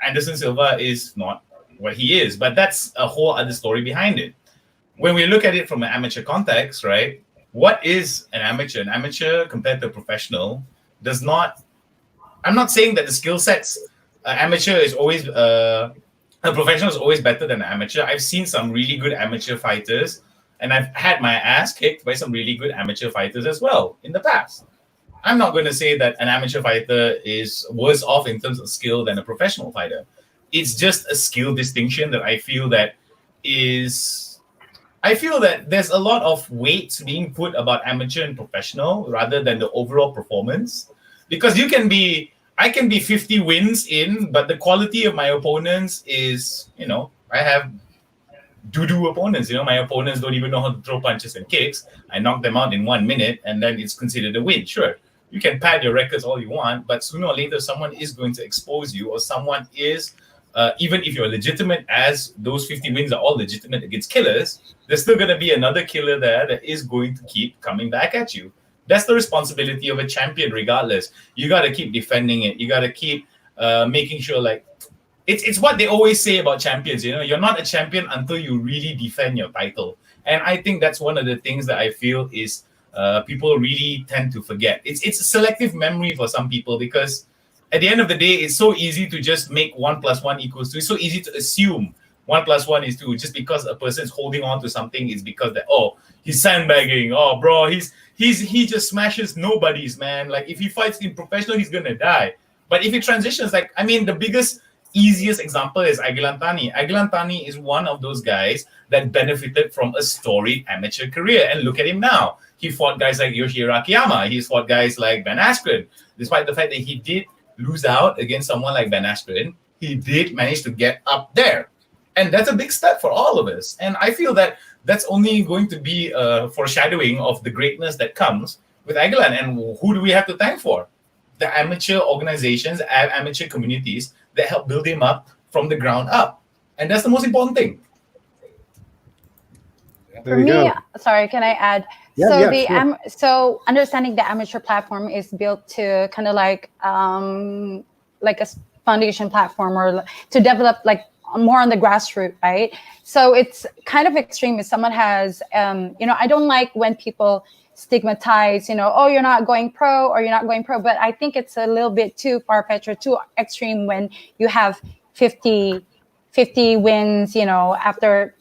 Anderson Silva is not what he is, but that's a whole other story behind it. When we look at it from an amateur context, right? What is an amateur? An amateur compared to a professional does not. I'm not saying that the skill sets amateur is always a professional is always better than an amateur. I've seen some really good amateur fighters, and I've had my ass kicked by some really good amateur fighters as well in the past. I'm not going to say that an amateur fighter is worse off in terms of skill than a professional fighter. It's just a skill distinction that I feel that there's a lot of weight being put about amateur and professional rather than the overall performance. Because I can be 50 wins in, but the quality of my opponents is, I have doo-doo opponents. My opponents don't even know how to throw punches and kicks. I knock them out in 1 minute, and then it's considered a win. Sure, you can pad your records all you want, but sooner or later, someone is going to expose you, or someone is, even if you're legitimate, as those 50 wins are all legitimate against killers, there's still going to be another killer there that is going to keep coming back at you. That's the responsibility of a champion, regardless. You got to keep defending it. You got to keep making sure, like, it's what they always say about champions. You're not a champion until you really defend your title. And I think that's one of the things that I feel is people really tend to forget. It's a selective memory for some people, because at the end of the day, it's so easy to just make 1 + 1 = 2. It's so easy to assume 1+1 is 2. Just because a person is holding on to something is because that, oh, he's sandbagging. Oh, bro, he just smashes nobodies, man. Like if he fights in professional, he's gonna die. But if he transitions, like I mean, the biggest, easiest example is Agilantani. Agilantani is one of those guys that benefited from a storied amateur career, and look at him now. He fought guys like Yoshihiro Akiyama. He's fought guys like Ben Askren. Despite the fact that he did lose out against someone like Ben Askren, he did manage to get up there. And that's a big step for all of us. And I feel that that's only going to be a foreshadowing of the greatness that comes with Agilan. And who do we have to thank for? The amateur organizations, amateur communities that help build him up from the ground up. And that's the most important thing. For me, sorry, can I add? Sure. So understanding the amateur platform is built to kind of like a foundation platform, or to develop like more on the grassroots, right? So it's kind of extreme if someone has, I don't like when people stigmatize, oh, you're not going pro or you're not going pro, but I think it's a little bit too far-fetched or too extreme when you have 50 wins, after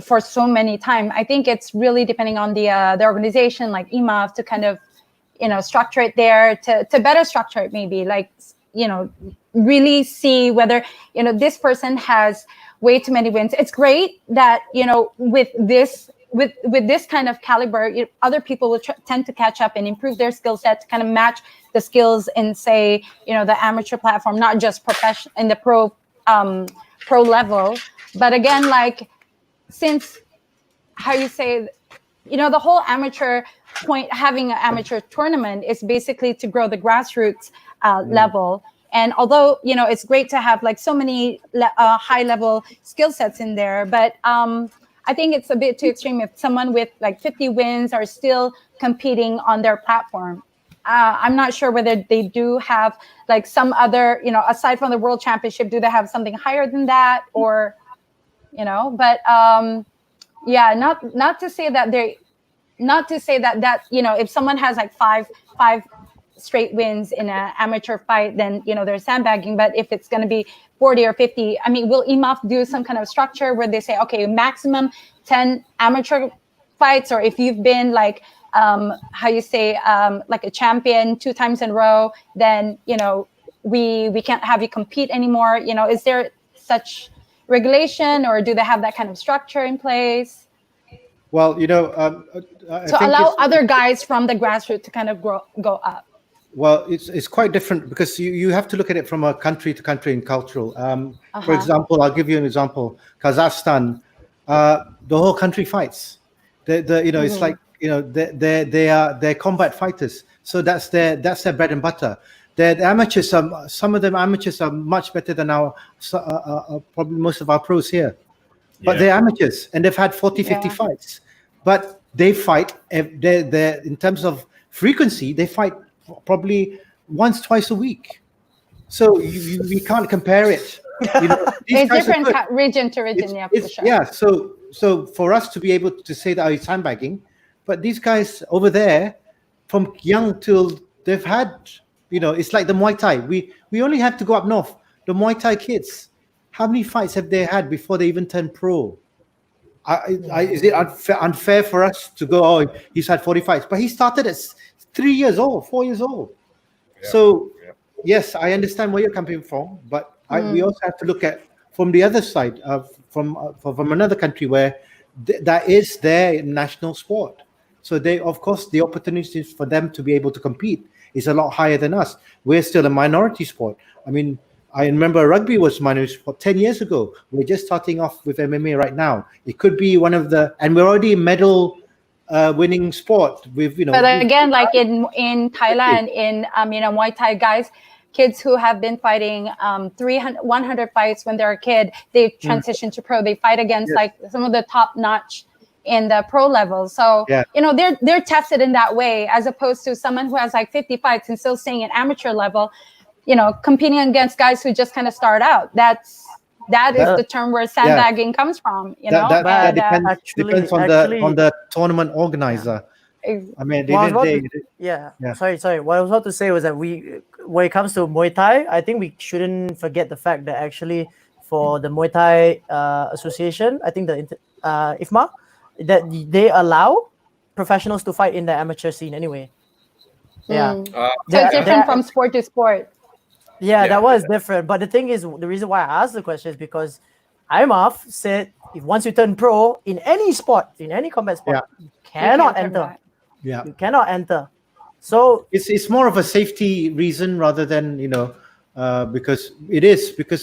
for so many time. I think it's really depending on the organization like IMAF to kind of, structure it there to better structure it, maybe like, really see whether, this person has way too many wins. It's great that, with this kind of caliber, other people will tend to catch up and improve their skill set to kind of match the skills in, say, the amateur platform, not just professional in the pro level. But again, like, since the whole amateur point, having an amateur tournament is basically to grow the grassroots level. And although, it's great to have like so many high level skill sets in there, but I think it's a bit too extreme if someone with like 50 wins are still competing on their platform. I'm not sure whether they do have like some other, aside from the World Championship, do they have something higher than that, or, but not to say that if someone has like five straight wins in an amateur fight, then they're sandbagging. But if it's going to be 40 or 50, I mean, will IMAF do some kind of structure where they say, okay, maximum 10 amateur fights, or if you've been like like a champion 2 times in a row, then we can't have you compete anymore. Is there such regulation, or do they have that kind of structure in place? Well, to allow other guys from the grassroots to kind of go up. Well, it's quite different because you have to look at it from a country to country and cultural. For example, I'll give you an example. Kazakhstan, the whole country fights. It's like they're combat fighters. So that's their bread and butter. The amateurs, some of them amateurs are much better than probably most of our pros here. But they're amateurs and they've had 40, 50 fights. But they fight, they're in terms of frequency, they fight probably once, twice a week. So we can't compare it. It's different region to region, for sure. Yeah, so for us to be able to say that it's sandbagging, but these guys over there, from young till they've had, it's like the Muay Thai. We only have to go up north. The Muay Thai kids, how many fights have they had before they even turned pro? Is it unfair for us to go, oh, he's had 40 fights, but he started at 3 years old, 4 years old. Yeah, so, yes, I understand where you're coming from, but we also have to look at from the other side, from another country where that is their national sport. So of course, the opportunities for them to be able to compete is a lot higher than us. We're still a minority sport. I mean, I remember rugby was minority sport 10 years ago. We're just starting off with MMA right now. It could be one of and we're already a medal winning sport with, But again, like in Thailand, in Muay Thai guys, kids who have been fighting 100 fights when they're a kid, they transition to pro. They fight against like some of the top notch in the pro level. So, they're tested in that way, as opposed to someone who has like 50 fights and still staying at amateur level, competing against guys who just kind of start out. That is the term where sandbagging comes from, That depends on the tournament organizer. I mean, Sorry. What I was about to say was that when it comes to Muay Thai, I think we shouldn't forget the fact that actually for the Muay Thai Association, I think the IFMA, that they allow professionals to fight in the amateur scene anyway. Yeah. So it's different from sport to sport. Yeah, that was different. But the thing is, the reason why I asked the question is because IMAF said if once you turn pro in any sport, in any combat sport, you cannot enter. Yeah. You cannot enter. So it's more of a safety reason rather than, because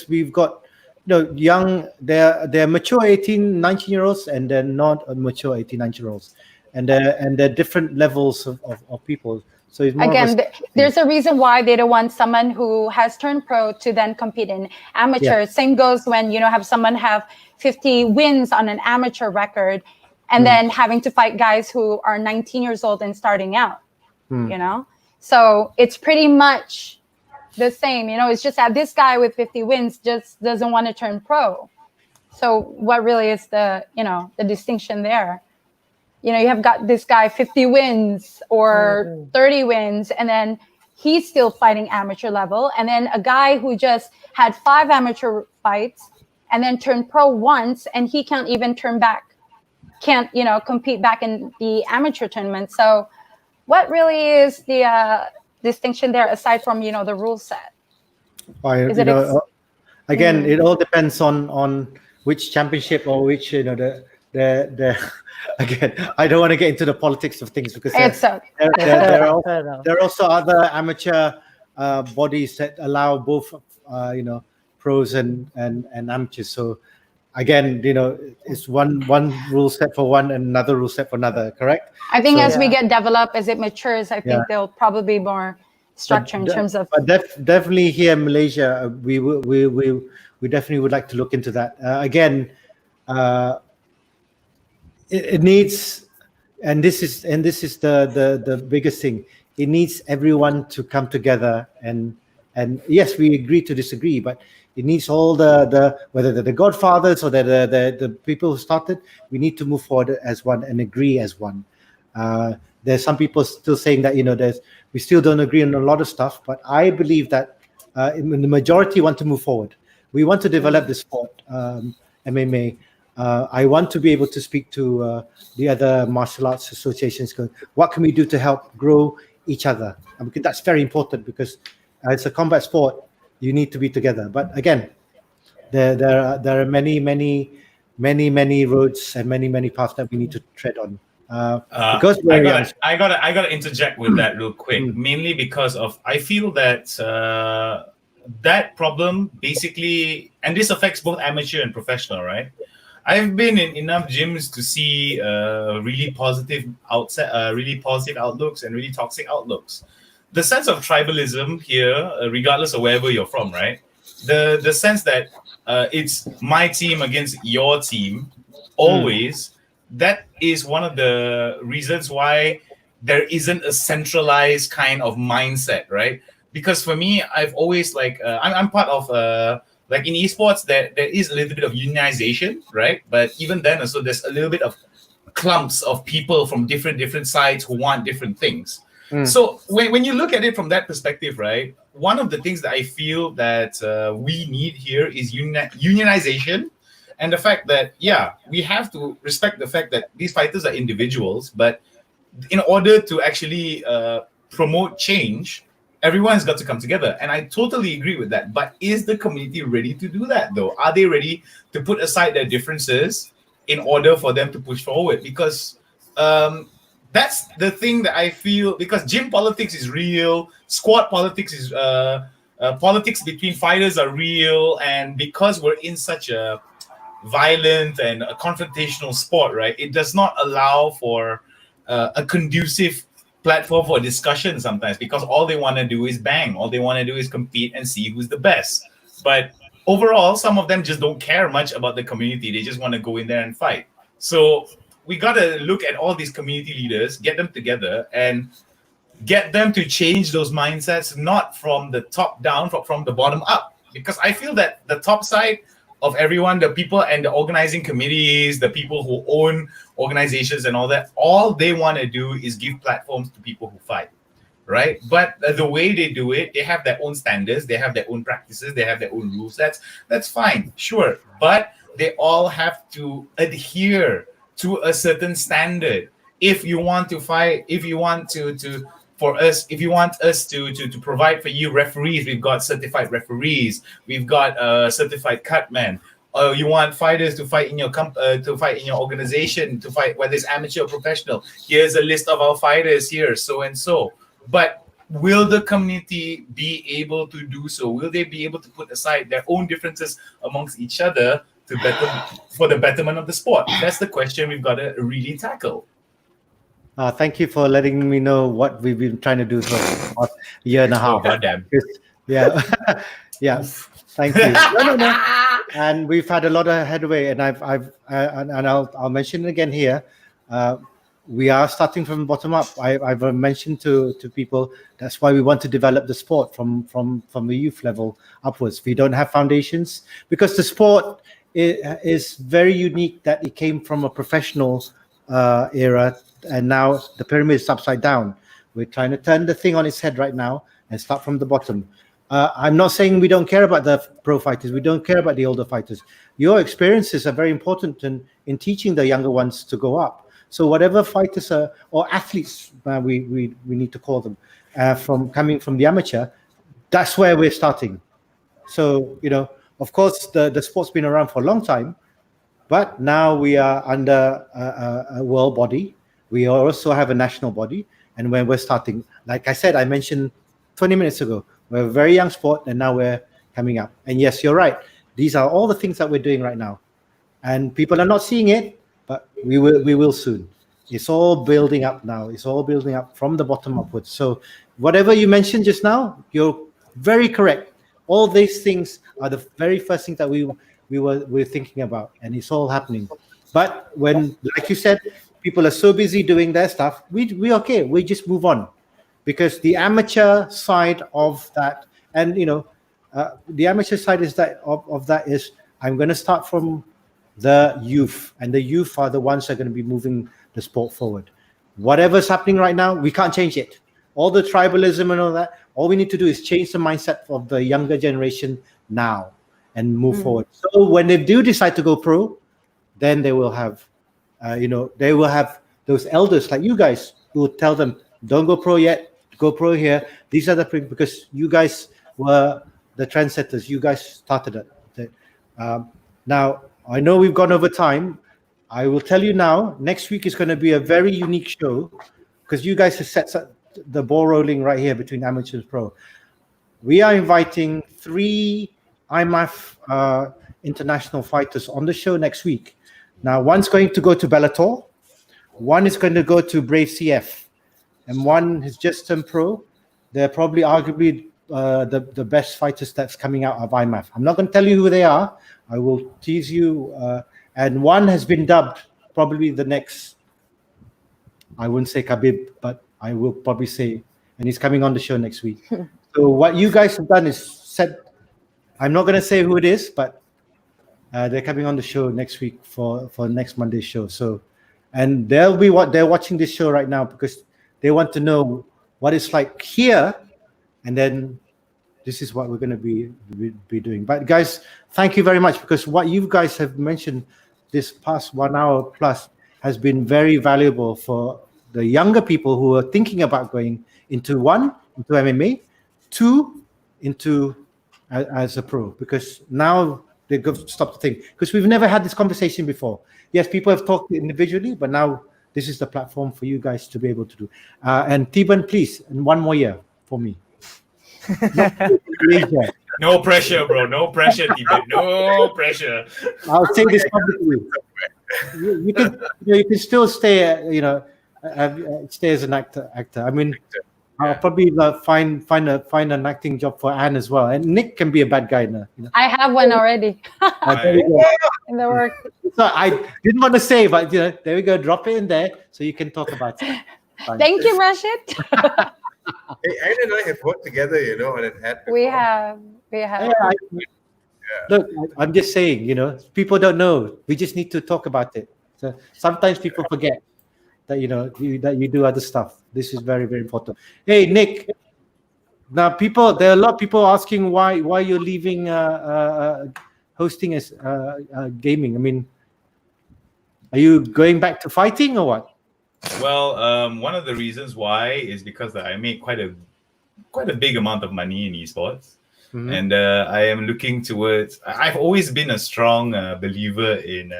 we've got, young, they're mature 18, 19-year-olds, and they're not mature 18, 19-year-olds. And they're different levels of people. So it's more again, there's a reason why they don't want someone who has turned pro to then compete in amateur. Yeah. Same goes when have someone have 50 wins on an amateur record, and then having to fight guys who are 19 years old and starting out. So it's pretty much the same. It's just that this guy with 50 wins just doesn't want to turn pro. So what really is the the distinction there? You have got this guy 50 wins or 30 wins, and then he's still fighting amateur level. And then a guy who just had 5 amateur fights and then turned pro once, and he can't even can't compete back in the amateur tournament. So what really is the distinction there aside from, the rule set? Again, it all depends on which championship or which, again, I don't want to get into the politics of things because there are also other amateur bodies that allow both, pros and amateurs. So again, it's one rule set for one and another rule set for another. Correct? I think as we get developed, as it matures, I think there'll probably be more structure in terms of. But definitely here in Malaysia, we definitely would like to look into that. Again. It needs, and this is the biggest thing. It needs everyone to come together, and yes, we agree to disagree, but it needs all the whether they're the godfathers or they're the people who started. We need to move forward as one and agree as one. There's some people still saying that we still don't agree on a lot of stuff, but I believe that the majority want to move forward. We want to develop the sport, MMA. I want to be able to speak to the other martial arts associations. What can we do to help grow each other? Because that's very important, because it's a combat sport. You need to be together. But again, there are many roads and many paths that we need to tread on. Because I gotta interject with that real quick. Mainly because I feel that that problem basically, and this affects both amateur and professional, right? I've been in enough gyms to see really positive outlooks and really toxic outlooks. The sense of tribalism here, regardless of wherever you're from, right? The sense that it's my team against your team, always. That is one of the reasons why there isn't a centralized kind of mindset, right? Because for me, I've always I'm part of. Like in esports, there is a little bit of unionization, right? But even then, so there's a little bit of clumps of people from different sides who want different things. So when you look at it from that perspective, right? One of the things that I feel that we need here is unionization, and the fact that we have to respect the fact that these fighters are individuals, but in order to actually promote change, everyone's got to come together. And I totally agree with that. But is the community ready to do that, though? Are they ready to put aside their differences in order for them to push forward? Because that's the thing that I feel, because gym politics is real, squad politics is politics between fighters are real. And because we're in such a violent and a confrontational sport, right, it does not allow for a conducive platform for discussion sometimes, because all they want to do is bang. All they want to do is compete and see who's the best. But overall, some of them just don't care much about the community. They just want to go in there and fight. So we got to look at all these community leaders, get them together and get them to change those mindsets, not from the top down, from the bottom up. Because I feel that the top side of everyone, the people and the organizing committees, the people who own organizations and all that, all they want to do is give platforms to people who fight. right? But the way they do it, they have their own standards, they have their own practices, they have their own rules. That's fine, sure. But they all have to adhere to a certain standard. If you want to fight, if you want to for us, if you want us to provide for you referees, we've got certified referees, we've got certified cutmen. You want fighters to fight in your to fight in your organization, to fight whether it's amateur or professional. Here's a list of our fighters here, so and so. But will the community be able to do so? Will they be able to put aside their own differences amongst each other for the betterment of the sport? That's the question we've got to really tackle. Thank you for letting me know what we've been trying to do for a year and a half. Oh, goddamn. Yeah, yeah. Thank you. No. And we've had a lot of headway, and I'll mention it again here. We are starting from bottom up. I've mentioned to people that's why we want to develop the sport from the youth level upwards. We don't have foundations because the sport is very unique that it came from a professional era, and now the pyramid is upside down. We're trying to turn the thing on its head right now and start from the bottom. I'm not saying we don't care about the pro fighters. We don't care about the older fighters. Your experiences are very important in teaching the younger ones to go up. So whatever fighters are, or athletes, we need to call them, from coming from the amateur, that's where we're starting. So, of course, the sport's been around for a long time, but now we are under a world body. We also have a national body, and when we're starting, like I said, I mentioned 20 minutes ago, we're a very young sport, and now we're coming up. And yes, you're right. These are all the things that we're doing right now, and people are not seeing it, but we will soon. It's all building up now. It's all building up from the bottom upwards. So whatever you mentioned just now, you're very correct. All these things are the very first thing that we're thinking about, and it's all happening. But when, like you said, people are so busy doing their stuff, we okay. We just move on. Because the amateur side of that, and the amateur side is that of that is I'm going to start from the youth, and the youth are the ones that are going to be moving the sport forward. Whatever's happening right now, we can't change it. All the tribalism and all that, all we need to do is change the mindset of the younger generation now and move forward. So when they do decide to go pro, then they will have, they will have those elders like you guys who will tell them, don't go pro yet. Go pro here. These are because you guys were the trendsetters. You guys started it. Now, I know we've gone over time. I will tell you now, next week is going to be a very unique show because you guys have set the ball rolling right here between amateur and pro. We are inviting 3 IMAF international fighters on the show next week. Now, one's going to go to Bellator. One is going to go to Brave CF. And one has just turned pro. They're probably arguably the best fighters that's coming out of IMAF. I'm not going to tell you who they are. I will tease you. And one has been dubbed probably the next, I wouldn't say Khabib, but I will probably say, and he's coming on the show next week. So what you guys have done is said, I'm not going to say who it is, but they're coming on the show next week for next Monday's show. So, and they're watching this show right now because they want to know what it's like here, and then this is what we're going to be doing. But guys, thank you very much because what you guys have mentioned this past 1 hour plus has been very valuable for the younger people who are thinking about going into MMA, 2, into as a pro, because now they go stop to think because we've never had this conversation before. Yes, people have talked individually, but now this is the platform for you guys to be able to do. And Theebaan, please, and 1 more year for me. No pressure, bro. No pressure, Theebaan. No pressure. I'll say this publicly. You can still stay, stay as an actor. I mean, I'll probably find an acting job for Ann as well. And Nick can be a bad guy now. I have one already. There we go. In the work. So I didn't want to say, but there we go. Drop it in there so you can talk about it. Fine. Thank you, Rashid. Hey, Ann and I have worked together, on an ad. We have. Look, I'm just saying, people don't know. We just need to talk about it. So sometimes people forget that, that you do other stuff. This is very, very important. Hey, Nick. Now, there are a lot of people asking why you're leaving hosting as gaming. I mean, are you going back to fighting or what? Well, one of the reasons why is because I made quite a big amount of money in esports, and I am looking towards. I've always been a strong believer in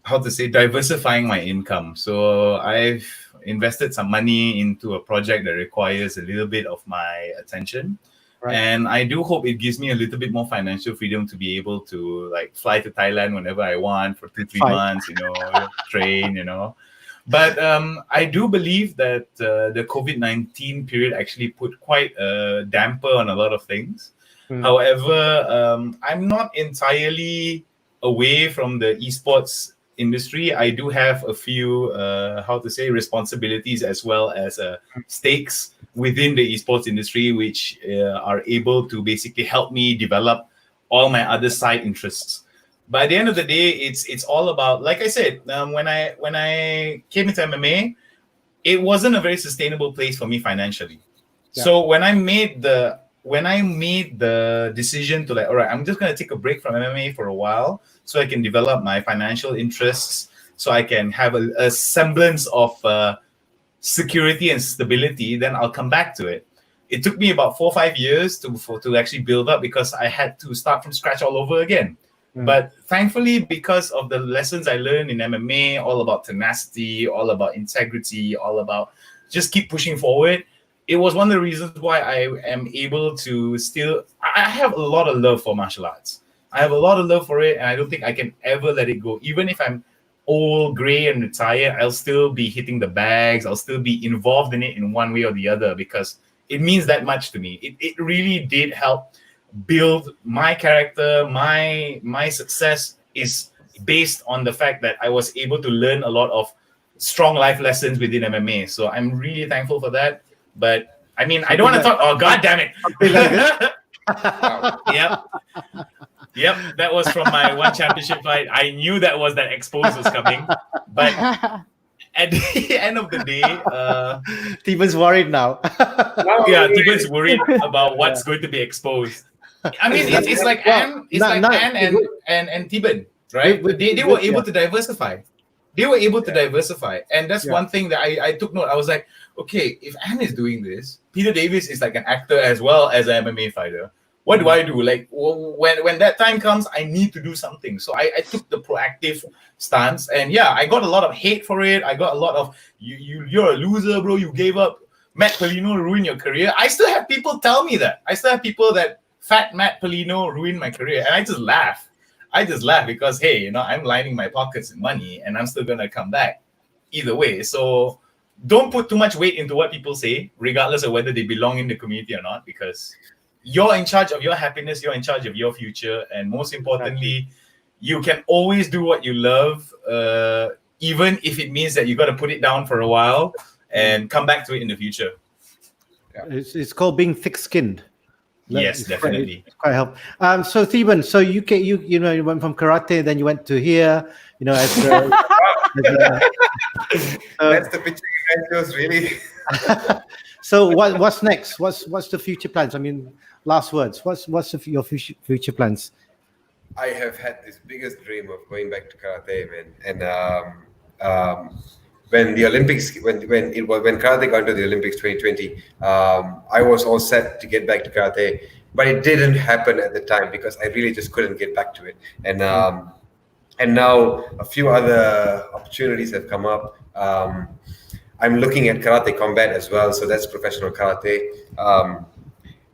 diversifying my income. So I've invested some money into a project that requires a little bit of my attention. Right. And I do hope it gives me a little bit more financial freedom to be able to like fly to Thailand whenever I want for 2-3 months, train, But I do believe that the COVID-19 period actually put quite a damper on a lot of things. However, I'm not entirely away from the esports industry. I do have a few, responsibilities as well as stakes within the esports industry, which are able to basically help me develop all my other side interests. By the end of the day, it's all about, like I said, when I came into MMA, it wasn't a very sustainable place for me financially. Yeah. So when I made the decision to all right, I'm just going to take a break from MMA for a while so I can develop my financial interests, so I can have a semblance of security and stability, then I'll come back to it. It took me about 4 or 5 years to actually build up, because I had to start from scratch all over again. But thankfully, because of the lessons I learned in MMA, all about tenacity, all about integrity, all about just keep pushing forward, it was one of the reasons why I am able to still... I have a lot of love for martial arts. I have a lot of love for it, and I don't think I can ever let it go. Even if I'm old, gray, and retired, I'll still be hitting the bags. I'll still be involved in it in one way or the other, because it means that much to me. It really did help build my character. My success is based on the fact that I was able to learn a lot of strong life lessons within MMA. So I'm really thankful for that. But I mean, I don't want to talk. Oh, God damn it. Yep. That was from my one championship fight. I knew that expose was coming. But at the end of the day, Theebaan's worried now. Theebaan's worried about what's going to be exposed. I mean, it's like Ann, Ann and Theebaan, right? They were able to diversify. And that's one thing that I took note. I was like, okay, if Ann is doing this, Peter Davis is like an actor as well as an MMA fighter. What do I do? Like, when that time comes, I need to do something. So I took the proactive stance, and I got a lot of hate for it. I got a lot of you're a loser, bro. You gave up. Matt Polino ruined your career. I still have people tell me that. I still have people that fat Matt Polino ruined my career, and I just laugh. Because hey, I'm lining my pockets with money, and I'm still gonna come back either way. So don't put too much weight into what people say, regardless of whether they belong in the community or not, because you're in charge of your happiness, you're in charge of your future, and most importantly, you can always do what you love, even if it means that you got to put it down for a while and come back to it in the future. It's called being thick-skinned. Yes, definitely. It's quite helpful. So Theebaan, so you went from karate, then you went to here. That's the picture you guys chose, really. So what's next? What's the future plans? I mean, last words. What's your future plans? I have had this biggest dream of going back to karate, man. And when the Olympics, when karate got into the Olympics 2020, I was all set to get back to karate, but it didn't happen at the time because I really just couldn't get back to it. And now a few other opportunities have come up. I'm looking at karate combat as well, so that's professional karate.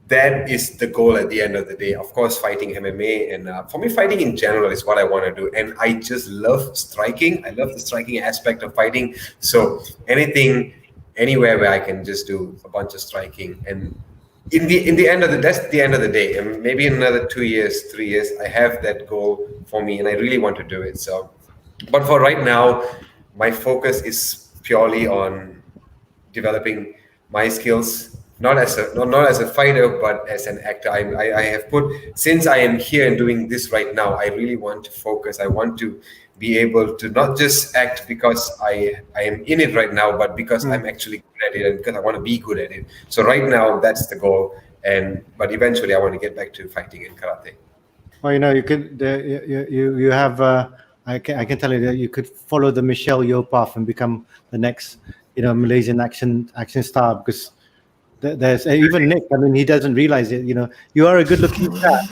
That is the goal at the end of the day. Of course, fighting MMA, and for me, fighting in general is what I want to do. And I just love striking. I love the striking aspect of fighting. So anywhere where I can just do a bunch of striking. And in the end of that's the end of the day. And maybe in another 2 years, 3 years, I have that goal for me, and I really want to do it. So, but for right now, my focus is purely on developing my skills, not as a fighter, but as an actor. I have put, since I am here and doing this right now, I really want to focus. I want to be able to not just act because I am in it right now, but because I'm actually good at it and because I want to be good at it. So right now, that's the goal. But eventually, I want to get back to fighting and karate. Well, you could you have I can tell you that you could follow the Michelle Yeoh path and become the next Malaysian action star, because there's even Nick. I mean, he doesn't realize it. You are a good-looking chap.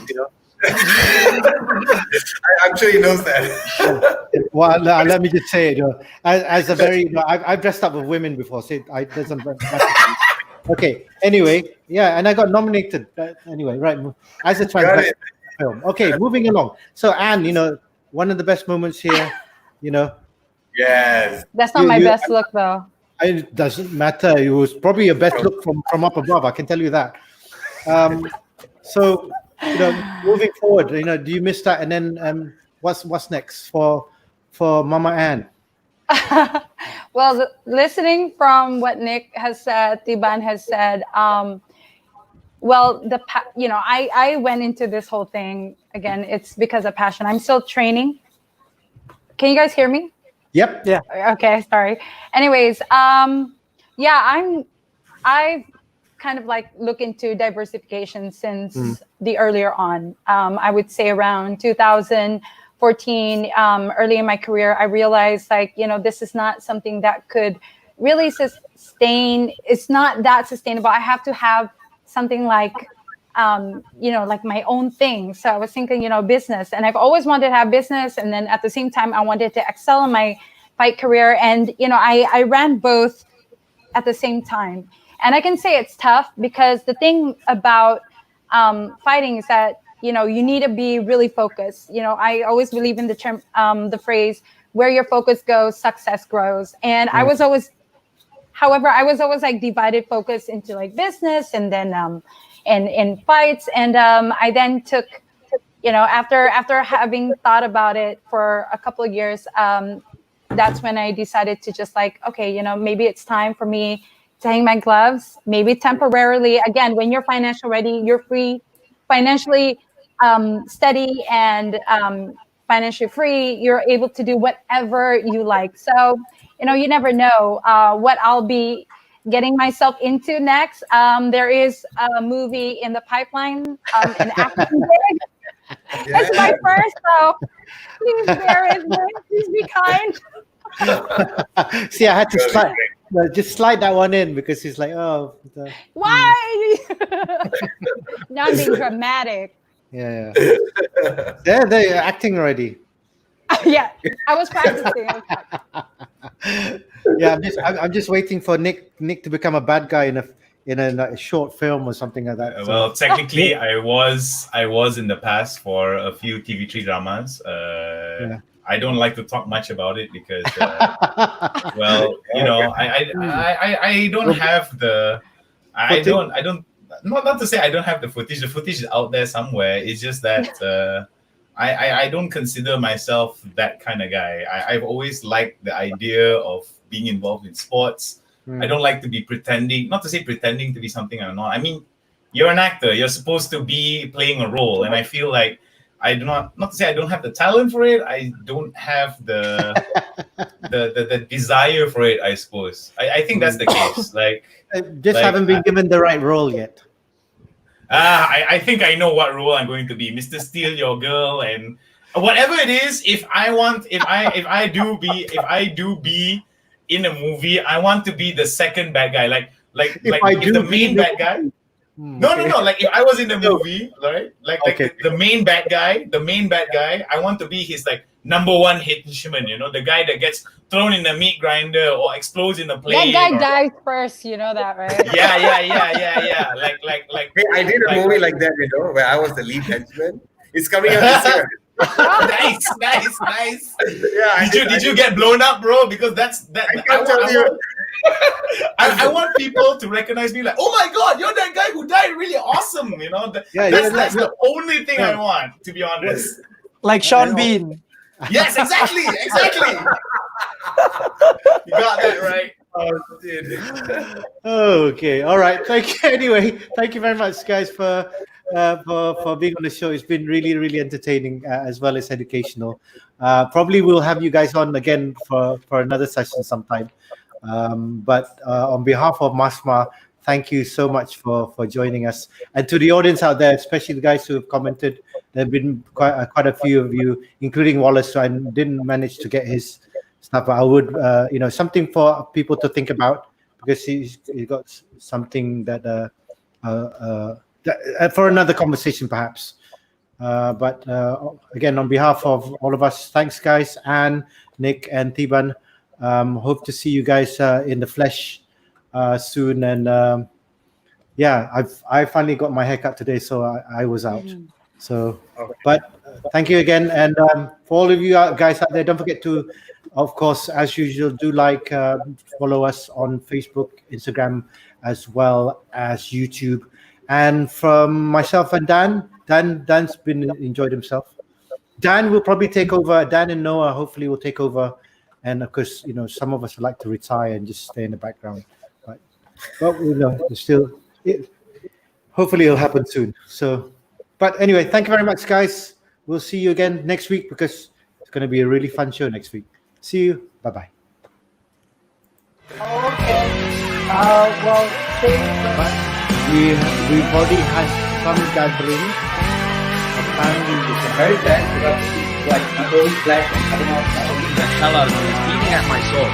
I'm sure he knows that. Well, let me just say it. As a very, I've dressed up with women before. So it doesn't. Okay. Anyway, yeah, and I got nominated. Anyway, right. As a trans film. Okay, moving along. So Anne, one of the best moments here. Yes. That's not my best look, though. It doesn't matter. It was probably your best look from up above. I can tell you that. So moving forward, do you miss that? And then what's next for Mama Ann? Well, listening from what Nick has said, Theebaan has said, well, I went into this whole thing again. It's because of passion. I'm still training. Can you guys hear me? Yep. Yeah. Okay. Sorry. Anyways, I've kind of like look into diversification since the earlier on. I would say around 2014, early in my career, I realized this is not something that could really sustain. It's not that sustainable. I have to have something like my own thing. So I was thinking, business, and I've always wanted to have business. And then at the same time, I wanted to excel in my fight career. And, I ran both at the same time. And I can say it's tough because the thing about fighting is that, you need to be really focused. I always believe in the term, the phrase, where your focus goes, success grows. And I was always like divided focus into like business and then in fights. And I then took, after having thought about it for a couple of years, that's when I decided to just okay, maybe it's time for me to hang my gloves, maybe temporarily. Again, when you're financially ready, you're free, financially steady and financially free, you're able to do whatever you like. So, you never know what I'll be getting myself into next. There is a movie in the pipeline, an action gig. It's my first, so please bear with me. Please be kind. See, I had to just slide that one in because he's like, oh. Why? Now I'm being dramatic. Yeah. They're acting already. Yeah, I was practicing. Yeah, I'm just waiting for Nick to become a bad guy in a short film or something like that. Well, technically, I was in the past for a few TV3 dramas. I don't like to talk much about it because, I don't have the, I don't. Not to say I don't have the footage. The footage is out there somewhere. It's just that I don't consider myself that kind of guy. I've always liked the idea of being involved in sports. I don't like to be pretending. Not to say pretending to be something I'm not. I mean, you're an actor. You're supposed to be playing a role, and I feel like I do not to say I don't have the talent for it. I don't have the desire for it, I suppose. I think that's the case. Haven't been given the right role yet. I think I know what role I'm going to be. Mr. Steal Your Girl and whatever it is, if I do be in a movie, I want to be the second bad guy. If the main bad guy. No. Like if I was in the movie, right? The main bad guy, I want to be his number one henchman. The guy that gets thrown in the meat grinder or explodes in the plane. That guy dies first. You know that, right? Yeah. Hey, I did a movie like that, where I was the lead henchman. It's coming out this year. Nice. Yeah. Did you get blown up, bro? Because I want people to recognize me like, oh my God, you're that guy who died really awesome. That's the only thing I want, to be honest. Like Sean Bean. Yes, exactly. You got that right. Oh, dude. Okay, all right. Thank you. Anyway, thank you very much, guys, for being on the show. It's been really, really entertaining as well as educational. Probably we'll have you guys on again for another session sometime. But on behalf of MASMMAA, thank you so much for joining us, and to the audience out there, especially the guys who have commented. There have been quite a few of you, including Wallace. So I didn't manage to get his stuff. But I would, something for people to think about, because he's got something that for another conversation perhaps. But again, on behalf of all of us, thanks guys, Anne, Nick, and Theebaan. Hope to see you guys in the flesh soon. And I finally got my haircut today, so I was out. So, but thank you again. And for all of you guys out there, don't forget to, of course, as usual, do follow us on Facebook, Instagram, as well as YouTube. And from myself and Dan's been enjoyed himself. Dan will probably take over. Dan and Noah hopefully will take over. And of course, some of us would like to retire and just stay in the background. But hopefully it'll happen soon. So, but anyway, thank you very much, guys. We'll see you again next week, because it's going to be a really fun show next week. See you. Bye-bye. Okay. We've already had some gathering. Apparently, Very bad because like my whole flesh and coming out. The hell out of me. It's eating at my soul.